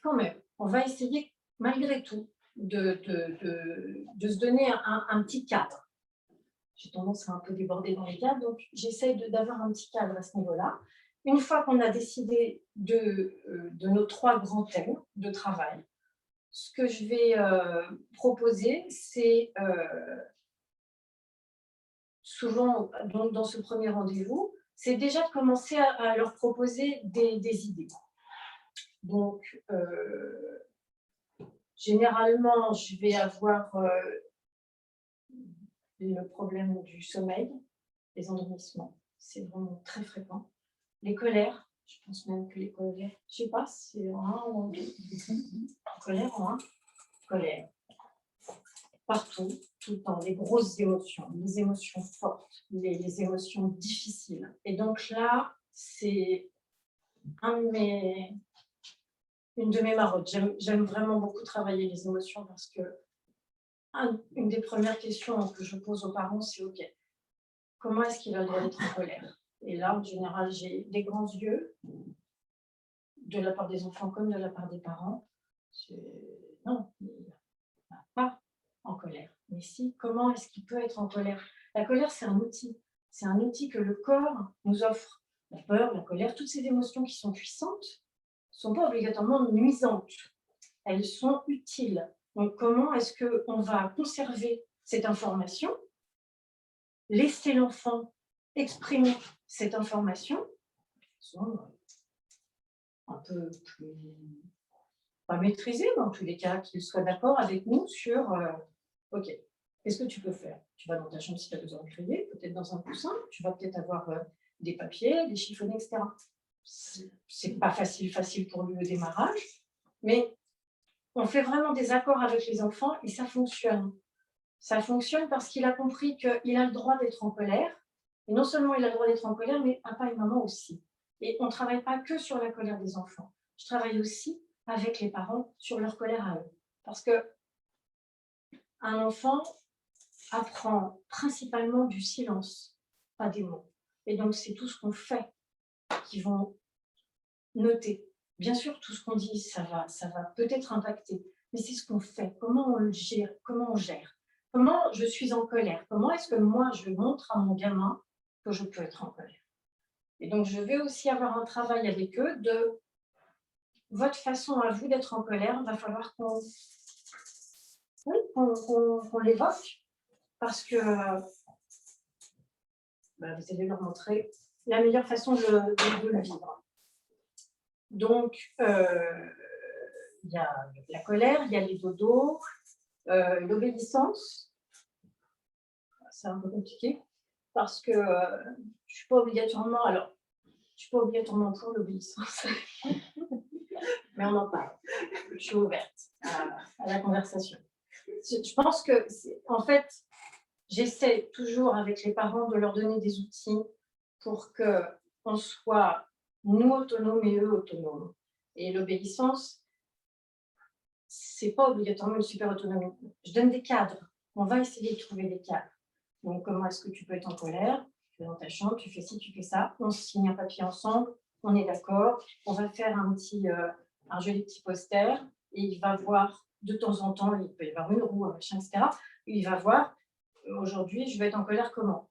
quand même, on va essayer malgré tout de se donner un petit cadre. J'ai tendance à un peu déborder dans les cadres, donc j'essaie d'avoir un petit cadre à ce niveau-là. Une fois qu'on a décidé de nos 3 grands thèmes de travail, ce que je vais proposer, c'est souvent, donc, dans ce premier rendez-vous, c'est déjà de commencer à leur proposer des idées. Donc, généralement, je vais avoir le problème du sommeil, les endormissements. C'est vraiment très fréquent. Les colères, je pense même que les colères, je ne sais pas si c'est en 1 ou en 2. Colère en 1, colère. Partout, tout le temps, les grosses émotions, les émotions fortes, les émotions difficiles. Et donc là, c'est une de mes marottes. J'aime vraiment beaucoup travailler les émotions parce que une des premières questions que je pose aux parents, c'est OK, comment est-ce qu'il a le droit d'être en colère? Et là, en général, j'ai des grands yeux, de la part des enfants comme de la part des parents. Non, il n'est pas en colère. Mais si, comment est-ce qu'il peut être en colère? La colère, c'est un outil. C'est un outil que le corps nous offre. La peur, la colère, toutes ces émotions qui sont puissantes ne sont pas obligatoirement nuisantes. Elles sont utiles. Donc, comment est-ce qu'on va conserver cette information, laisser l'enfant exprimer cette information, un peu plus, pas maîtrisée, mais en tous les cas, qu'il soit d'accord avec nous sur OK, qu'est-ce que tu peux faire? Tu vas dans ta chambre si tu as besoin de crier, peut-être dans un coussin, tu vas peut-être avoir des papiers, des chiffonnets, etc. C'est pas facile pour lui au démarrage, mais on fait vraiment des accords avec les enfants et ça fonctionne. Ça fonctionne parce qu'il a compris qu'il a le droit d'être en colère. Et non seulement il a le droit d'être en colère, mais papa et maman aussi. Et on ne travaille pas que sur la colère des enfants. Je travaille aussi avec les parents sur leur colère à eux. Parce qu'un enfant apprend principalement du silence, pas des mots. Et donc, c'est tout ce qu'on fait qu'ils vont noter. Bien sûr, tout ce qu'on dit, ça va peut-être impacter, mais c'est ce qu'on fait, comment on le gère, comment on gère. Comment je suis en colère? Comment est-ce que moi, je montre à mon gamin que je peux être en colère? Et donc, je vais aussi avoir un travail avec eux de votre façon à vous d'être en colère. Il va falloir qu'on l'évoque parce que vous allez leur montrer la meilleure façon de le vivre. Donc, il y a la colère, il y a les dodos, l'obéissance. C'est un peu compliqué parce que je suis pas obligatoirement pour l'obéissance. mais on en parle. Je suis ouverte à la conversation. Je pense que, en fait, j'essaie toujours avec les parents de leur donner des outils pour qu'on soit nous autonomes et eux autonomes. Et l'obéissance, c'est pas obligatoirement une super autonomie. Je donne des cadres. On va essayer de trouver des cadres. Donc, comment est-ce que tu peux être en colère? Tu es dans ta chambre, tu fais ci, tu fais ça. On signe un papier ensemble, on est d'accord. On va faire un joli petit poster et il va voir de temps en temps, il peut y avoir une roue, un machin, etc. Il va voir, aujourd'hui, je vais être en colère comment?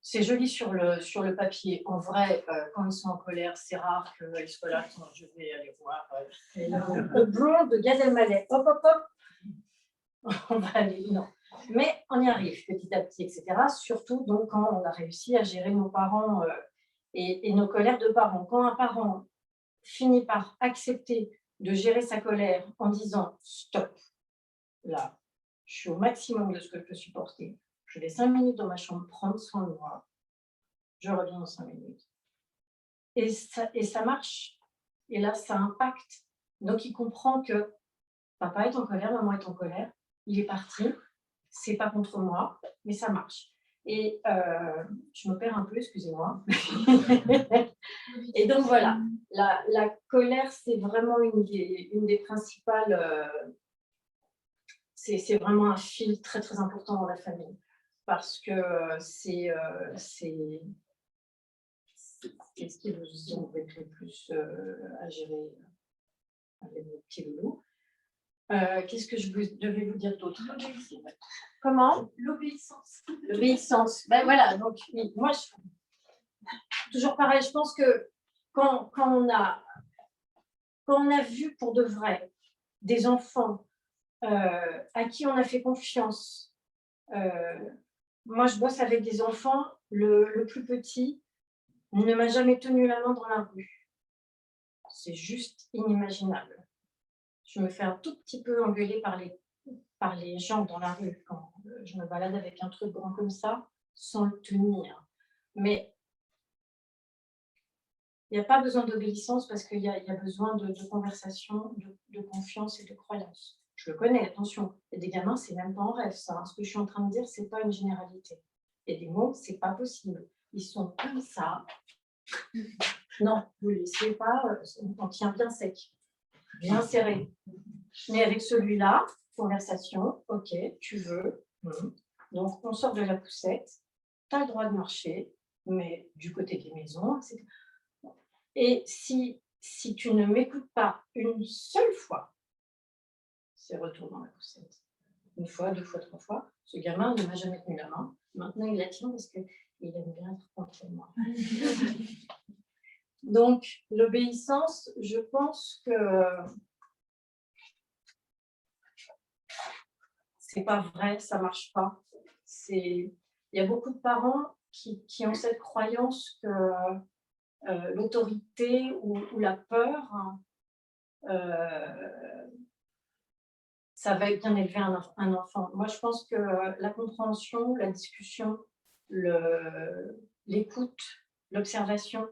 C'est joli sur le papier. En vrai, quand ils sont en colère, c'est rare qu'ils soient là. Je vais aller voir le blond de Gad Elmaleh. Hop, hop, hop. On va aller, non. Mais on y arrive petit à petit, etc. Surtout donc quand on a réussi à gérer nos parents et nos colères de parents. Quand un parent finit par accepter de gérer sa colère en disant « stop, là, je suis au maximum de ce que je peux supporter. Je vais 5 minutes dans ma chambre prendre soin de moi. Je reviens dans 5 minutes. » Et ça marche. Et là, ça impacte. Donc, il comprend que papa est en colère, maman est en colère. Il est parti. C'est pas contre moi, mais ça marche. Et je me perds un peu, excusez-moi. Et donc, voilà. La colère, c'est vraiment une des principales... c'est vraiment un fil très, très important dans la famille. Parce que c'est ce qui vous embête le plus à gérer avec vos petits loulous. Qu'est-ce que je devais vous dire d'autre? Comment? L'obéissance. L'obéissance. Ben voilà, donc oui, moi, toujours pareil, je pense que quand on a vu pour de vrai des enfants à qui on a fait confiance, moi je bosse avec des enfants, le plus petit ne m'a jamais tenu la main dans la rue. C'est juste inimaginable. Je me fais un tout petit peu engueuler par les gens dans la rue quand je me balade avec un truc grand comme ça, sans le tenir. Mais il n'y a pas besoin d'obéissance parce qu'il y a besoin de conversation, de confiance et de croyance. Je le connais, attention. Il y a des gamins, c'est même pas en rêve, ça. Ce que je suis en train de dire, c'est pas une généralité. Il y a des mots, c'est pas possible. Ils sont comme ça. Non, vous ne laissez pas, on tient bien sec, bien serré. Mais avec celui-là, conversation, ok, tu veux. Donc, on sort de la poussette, tu as le droit de marcher, mais du côté des maisons, etc. Et si tu ne m'écoutes pas une seule fois, c'est retour dans la poussette. Une fois, 2 fois, 3 fois, ce gamin ne m'a jamais tenu la main. Maintenant, il la tient parce qu'il aime bien être contre moi. Donc, l'obéissance, je pense que c'est pas vrai, ça marche pas. Il y a beaucoup de parents qui ont cette croyance que l'autorité ou la peur, ça va bien élever un enfant. Moi, je pense que la compréhension, la discussion, l'écoute, l'observation,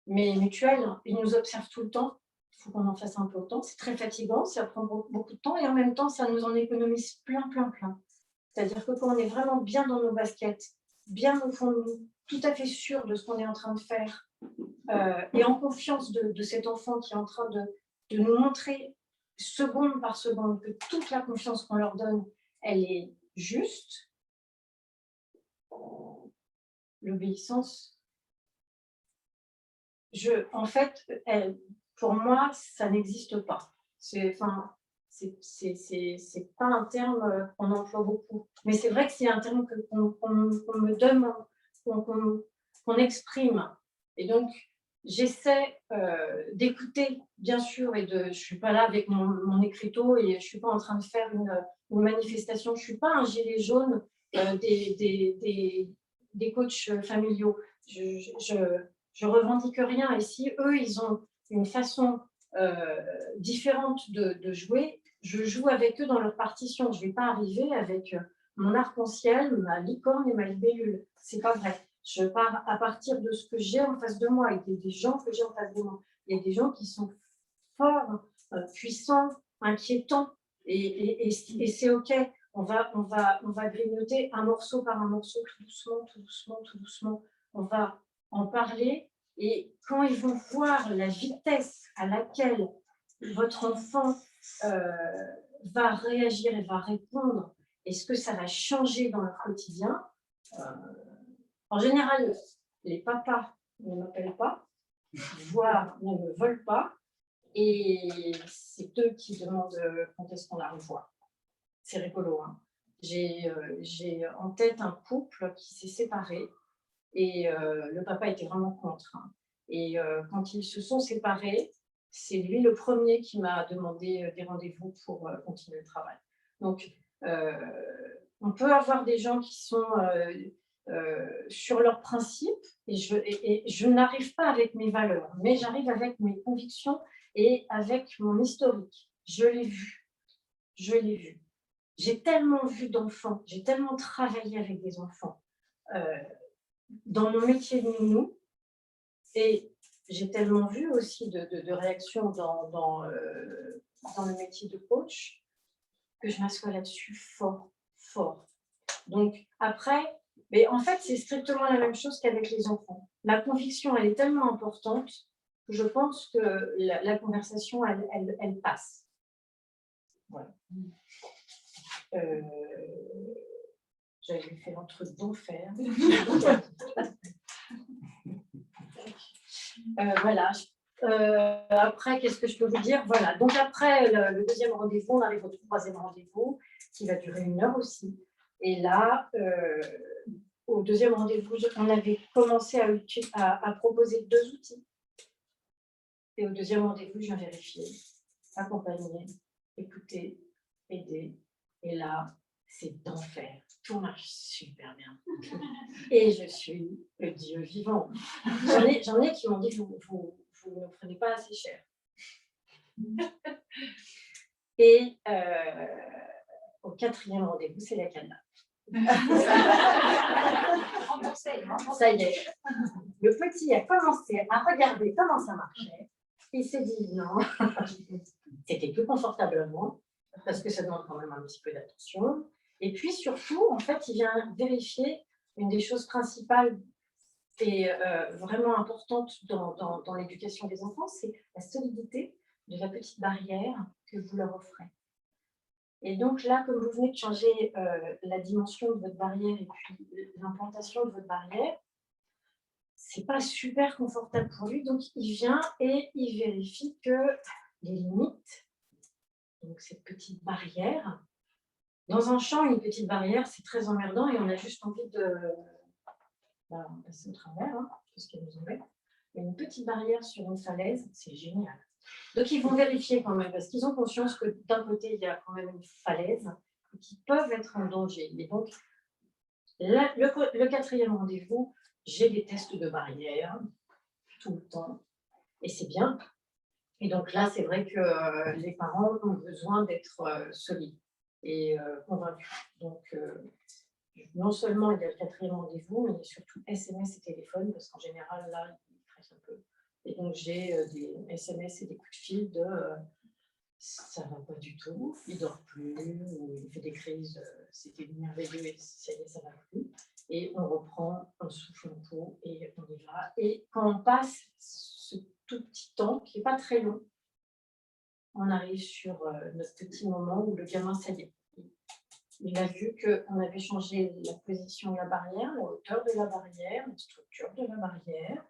mais mutuelle, ils nous observent tout le temps. Il faut qu'on en fasse un peu autant. C'est très fatigant, ça prend beaucoup de temps et en même temps, ça nous en économise plein. C'est-à-dire que quand on est vraiment bien dans nos baskets, bien au fond de nous, tout à fait sûr de ce qu'on est en train de faire et en confiance de cet enfant qui est en train de nous montrer seconde par seconde que toute la confiance qu'on leur donne, elle est juste, l'obéissance, en fait, pour moi, ça n'existe pas. C'est pas un terme qu'on emploie beaucoup. Mais c'est vrai que c'est un terme qu'on me donne, qu'on exprime. Et donc, j'essaie d'écouter, bien sûr, et je ne suis pas là avec mon écriteau et je ne suis pas en train de faire une manifestation. Je ne suis pas un gilet jaune des coachs familiaux. Je revendique rien. Et si eux, ils ont une façon différente de jouer, je joue avec eux dans leur partition. Je ne vais pas arriver avec mon arc-en-ciel, ma licorne et ma libellule. Ce n'est pas vrai. Je pars à partir de ce que j'ai en face de moi et des gens que j'ai en face de moi. il y a des gens qui sont forts, puissants, inquiétants, et c'est OK. On va grignoter un morceau par un morceau, tout doucement, tout doucement, tout doucement. On va en parler, et quand ils vont voir la vitesse à laquelle votre enfant va réagir et va répondre, et ce que ça va changer dans leur quotidien, en général, les papas ne m'appellent pas, voire ne me veulent pas, et c'est eux qui demandent quand est-ce qu'on la revoit. C'est rigolo, hein. J'ai en tête un couple qui s'est séparé, et le papa était vraiment contre, hein. Et quand ils se sont séparés, c'est lui le premier qui m'a demandé des rendez-vous pour continuer le travail. Donc, on peut avoir des gens qui sont sur leurs principes, et je n'arrive pas avec mes valeurs, mais j'arrive avec mes convictions et avec mon historique. Je l'ai vu. J'ai tellement vu d'enfants, j'ai tellement travaillé avec des enfants dans mon métier de nounou, et j'ai tellement vu aussi de réactions dans le métier de coach, que je m'assois là-dessus fort. Donc après, mais en fait, c'est strictement la même chose qu'avec les enfants. Ma conviction, elle est tellement importante que je pense que la conversation, elle passe. Voilà. J'avais fait un truc d'enfer. Voilà. Après, qu'est-ce que je peux vous dire? Voilà. Donc après le deuxième rendez-vous, on arrive au troisième rendez-vous qui va durer 1 heure aussi. Et là, au deuxième rendez-vous, on avait commencé à proposer 2 outils. Et au deuxième rendez-vous, je viens vérifier, accompagner, écouter, aider. Et là, c'est d'enfer. Tout marche super bien. Et je suis le Dieu vivant. J'en ai qui m'ont dit, vous ne prenez pas assez cher. Et au 4e rendez-vous, c'est la cana. Ça y est. Le petit a commencé à regarder comment ça marchait. Il s'est dit non, c'était plus confortablement, parce que ça demande quand même un petit peu d'attention. Et puis surtout, en fait, il vient vérifier une des choses principales et vraiment importante dans l'éducation des enfants, c'est la solidité de la petite barrière que vous leur offrez. Et donc là, comme vous venez de changer la dimension de votre barrière et puis l'implantation de votre barrière, c'est pas super confortable pour lui, donc il vient et il vérifie que les limites, donc cette petite barrière, dans un champ, une petite barrière, c'est très emmerdant et on a juste envie de passer au travers, hein, puisqu'elle nous embête. Mais une petite barrière sur une falaise, c'est génial. Donc ils vont vérifier quand même, parce qu'ils ont conscience que d'un côté, il y a quand même une falaise et qu'ils peuvent être en danger. Mais donc, le 4e rendez-vous, j'ai des tests de barrière tout le temps, et c'est bien. Et donc là, c'est vrai que les parents ont besoin d'être solides et convaincus. Donc, non seulement il y a le 4e rendez-vous, mais surtout SMS et téléphone, parce qu'en général, là, ils pressent un peu. Et donc, j'ai des SMS et des coups de fil de ça va pas du tout, il dort plus, ou il fait des crises, c'était merveilleux et ça y est, ça va plus. Et on reprend, on souffle un coup et on y va. Et quand on passe ce tout petit temps, qui n'est pas très long, on arrive sur notre petit moment où le gamin, ça y est. Il a vu qu'on avait changé la position de la barrière, la hauteur de la barrière, la structure de la barrière.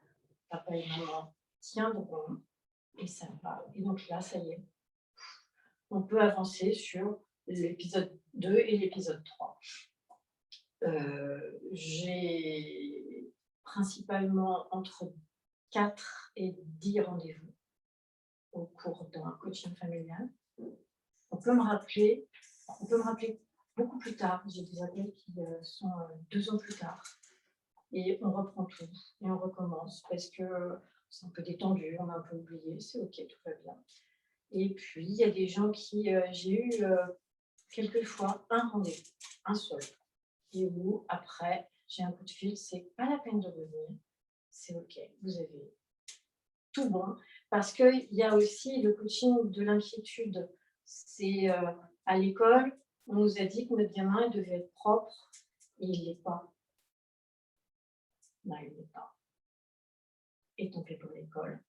Papa et maman tiendront et ça va. Et donc là, ça y est. On peut avancer sur l'épisode 2 et l'épisode 3. J'ai principalement entre 4 et 10 rendez-vous au cours d'un coaching familial. On peut me rappeler beaucoup plus tard. J'ai des appels qui sont 2 ans plus tard. Et on reprend tout et on recommence parce que c'est un peu détendu, on a un peu oublié, c'est OK, tout va bien. Et puis, il y a des gens qui... j'ai eu quelquefois un rendez-vous, un seul. Et où, après, j'ai un coup de fil, c'est pas la peine de revenir, c'est OK, vous avez tout bon. parce qu'il y a aussi le coaching de l'inquiétude. C'est à l'école, on nous a dit que notre gamin il devait être propre, et il ne l'est pas. Non, il ne l'est pas. Et donc, pour l'école.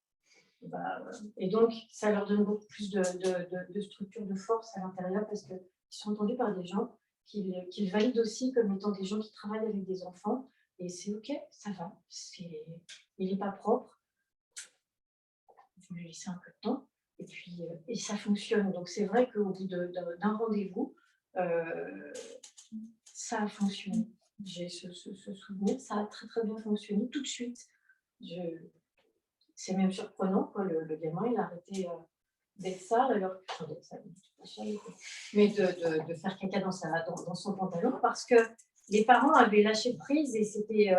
Et donc, ça leur donne beaucoup plus de structure, de force à l'intérieur, parce qu'ils sont entendus par des gens qu'ils valident aussi comme étant des gens qui travaillent avec des enfants. Et c'est OK, ça va. Il n'est pas propre. Il faut lui laisser un peu de temps. Et puis, et ça fonctionne. Donc, c'est vrai qu'au bout d'un rendez-vous, ça a fonctionné. J'ai ce souvenir, ça a très, très bien fonctionné tout de suite. C'est même surprenant, quoi. Le gamin, il a arrêté d'être sale, alors mais de faire caca dans son pantalon, parce que les parents avaient lâché prise et c'était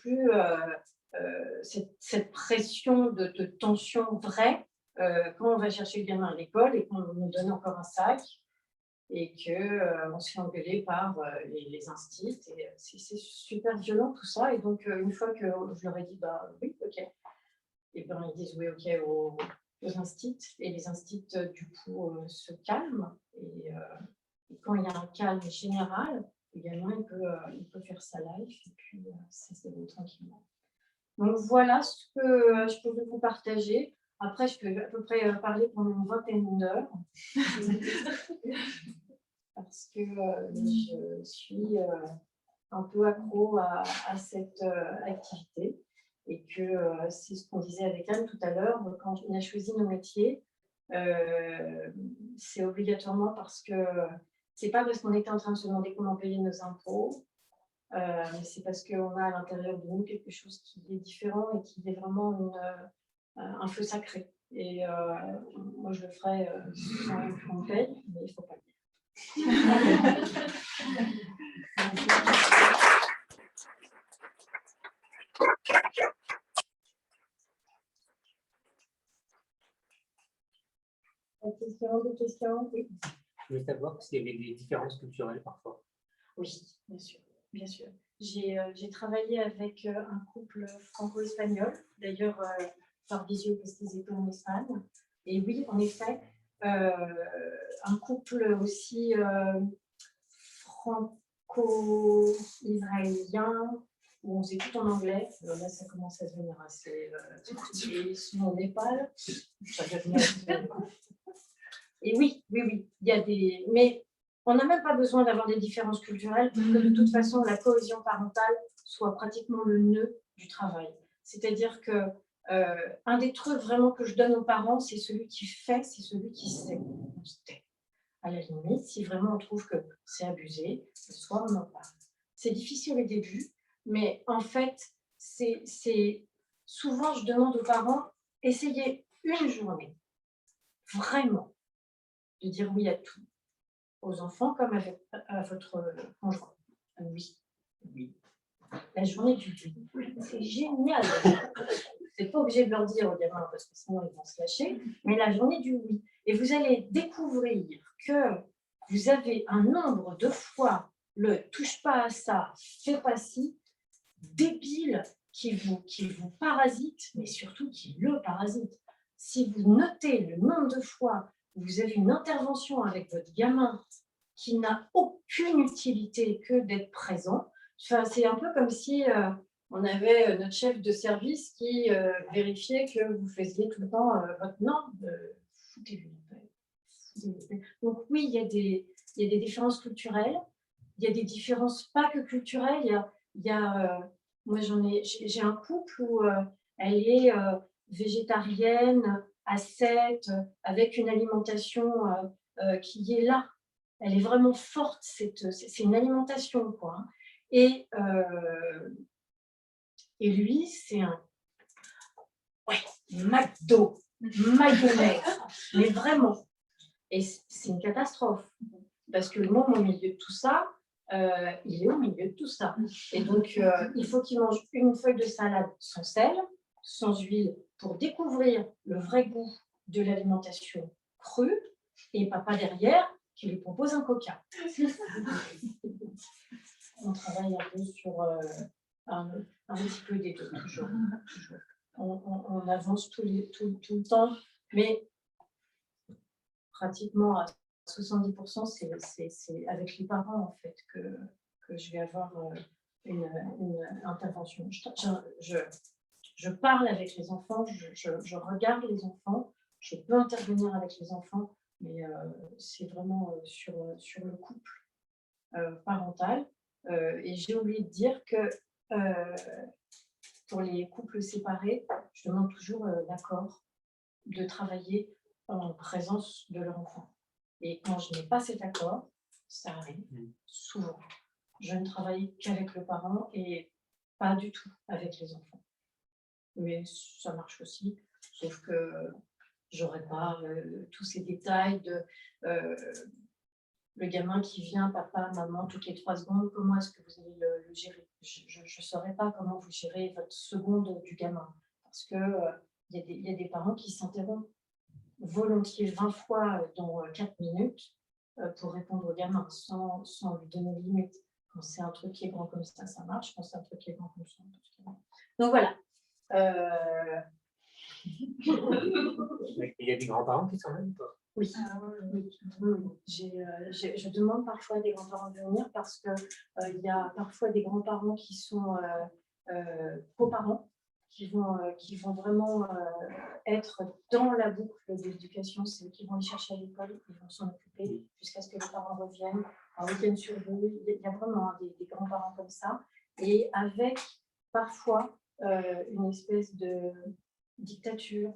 plus cette pression de tension vraie quand on va chercher le gamin à l'école et qu'on nous donne encore un sac et qu'on se fait engueuler par les instits. C'est super violent tout ça. Et donc, une fois que je leur ai dit, oui, OK. Et bien, ils disent oui, OK, aux instits. Et les instits, du coup, se calment. Et quand il y a un calme général, également, il peut faire sa live. Et puis, ça se déroule tranquillement. Donc, voilà ce que je pouvais vous partager. Après, je peux à peu près parler pendant une vingtaine d'heures. Parce que je suis un peu accro à cette activité. Et que c'est ce qu'on disait avec Anne tout à l'heure, quand on a choisi nos métiers, c'est obligatoirement parce que c'est pas parce qu'on était en train de se demander comment payer nos impôts, mais c'est parce qu'on a à l'intérieur de nous quelque chose qui est différent et qui est vraiment un feu sacré. Et moi, je le ferais sans qu'on paye, mais il ne faut pas le dire. Des questions? Oui. Je voulais savoir s'il y avait des différences culturelles parfois. Oui, bien sûr. Bien sûr. J'ai travaillé avec un couple franco-espagnol, d'ailleurs par visio parce qu'ils étaient en Espagne. Et oui, en effet, un couple aussi franco-israélien, où on faisait tout en anglais. Alors là, ça commence à devenir assez... ils sont au Népal. Ça devenait... Et oui, il y a des... Mais on n'a même pas besoin d'avoir des différences culturelles pour que de toute façon, la cohésion parentale soit pratiquement le nœud du travail. C'est-à-dire que un des trucs vraiment que je donne aux parents, c'est celui qui fait, c'est celui qui sait. On se tait. À la limite, si vraiment on trouve que c'est abusé, ce soir, on en parle. C'est difficile au début, mais en fait, c'est souvent, je demande aux parents, essayez une journée, vraiment, de dire oui à tout, aux enfants comme à votre conjoint. Oui. La journée du oui, c'est génial. C'est pas obligé de leur dire aux gamins parce que sinon ils vont se lâcher, mais la journée du oui. Et vous allez découvrir que vous avez un nombre de fois le touche pas à ça, fais pas ci, débile qui vous parasite, mais surtout qui le parasite. Si vous notez le nombre de fois où vous avez une intervention avec votre gamin qui n'a aucune utilité que d'être présent, enfin, c'est un peu comme si on avait notre chef de service qui vérifiait que vous faisiez tout le temps votre non, foutez-vous la paix. Donc oui, il y a des différences culturelles, il y a des différences pas que culturelles, moi j'ai un couple où elle est végétarienne, ascète, avec une alimentation qui est là. Elle est vraiment forte, c'est une alimentation, quoi. Et lui, c'est un McDo, mayonnaise, mais vraiment. Et c'est une catastrophe, parce que le môme au milieu de tout ça, il est au milieu de tout ça. Et donc, il faut qu'il mange une feuille de salade sans sel, sans huile, pour découvrir le vrai goût de l'alimentation crue, et papa derrière, qui lui propose un coca. On travaille un peu sur un petit peu des deux, toujours. on avance tout le temps, mais pratiquement à 70%, c'est avec les parents en fait que je vais avoir une intervention. Je parle avec les enfants, je regarde les enfants, je peux intervenir avec les enfants, mais c'est vraiment sur le couple parental. Et j'ai oublié de dire que pour les couples séparés, je demande toujours l'accord de travailler en présence de leur enfant. Et quand je n'ai pas cet accord, ça arrive souvent. Je ne travaille qu'avec le parent et pas du tout avec les enfants. Mais ça marche aussi, sauf que je n'aurai pas tous ces détails de le gamin qui vient, papa, maman, toutes les 3 secondes, comment est-ce que vous allez le gérer? Je ne saurais pas comment vous gérez votre seconde du gamin, parce qu'il y a des parents qui s'interrompent volontiers 20 fois dans 4 minutes pour répondre au gamin sans lui donner de limite. Quand c'est un truc qui est grand comme ça, ça marche. Quand c'est un truc qui est grand comme ça, donc voilà. Il y a des grands-parents qui sont là ou pas? Oui. Je demande parfois à des grands-parents de venir parce qu'il y a parfois des grands-parents qui sont coparents, qui vont vraiment être dans la boucle de l'éducation. C'est eux qui vont les chercher à l'école, ils vont s'en occuper jusqu'à ce que les parents reviennent, un week-end sur 2. Il y a vraiment des grands-parents comme ça. Et avec parfois une espèce de dictature,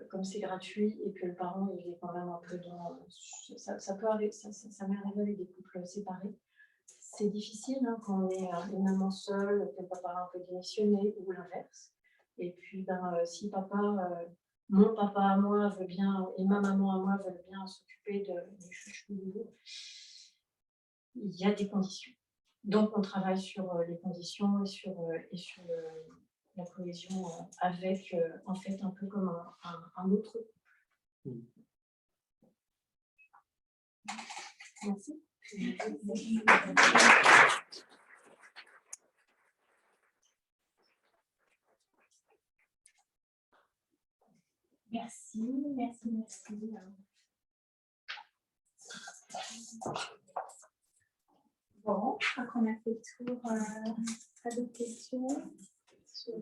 comme c'est gratuit et que le parent il est quand même un peu dans... Ça peut arriver, ça m'est arrivé avec des couples séparés. C'est difficile hein, quand on est une maman seule, que le papa a un peu démissionné ou l'inverse. Et puis, si mon papa à moi veut bien et ma maman à moi veulent bien s'occuper du chouchou doudou, il y a des conditions. Donc, on travaille sur les conditions et sur la cohésion avec, en fait, un peu comme un autre couple. Merci. Merci. Bon, je crois qu'on a fait le tour. Pas d'autres questions sur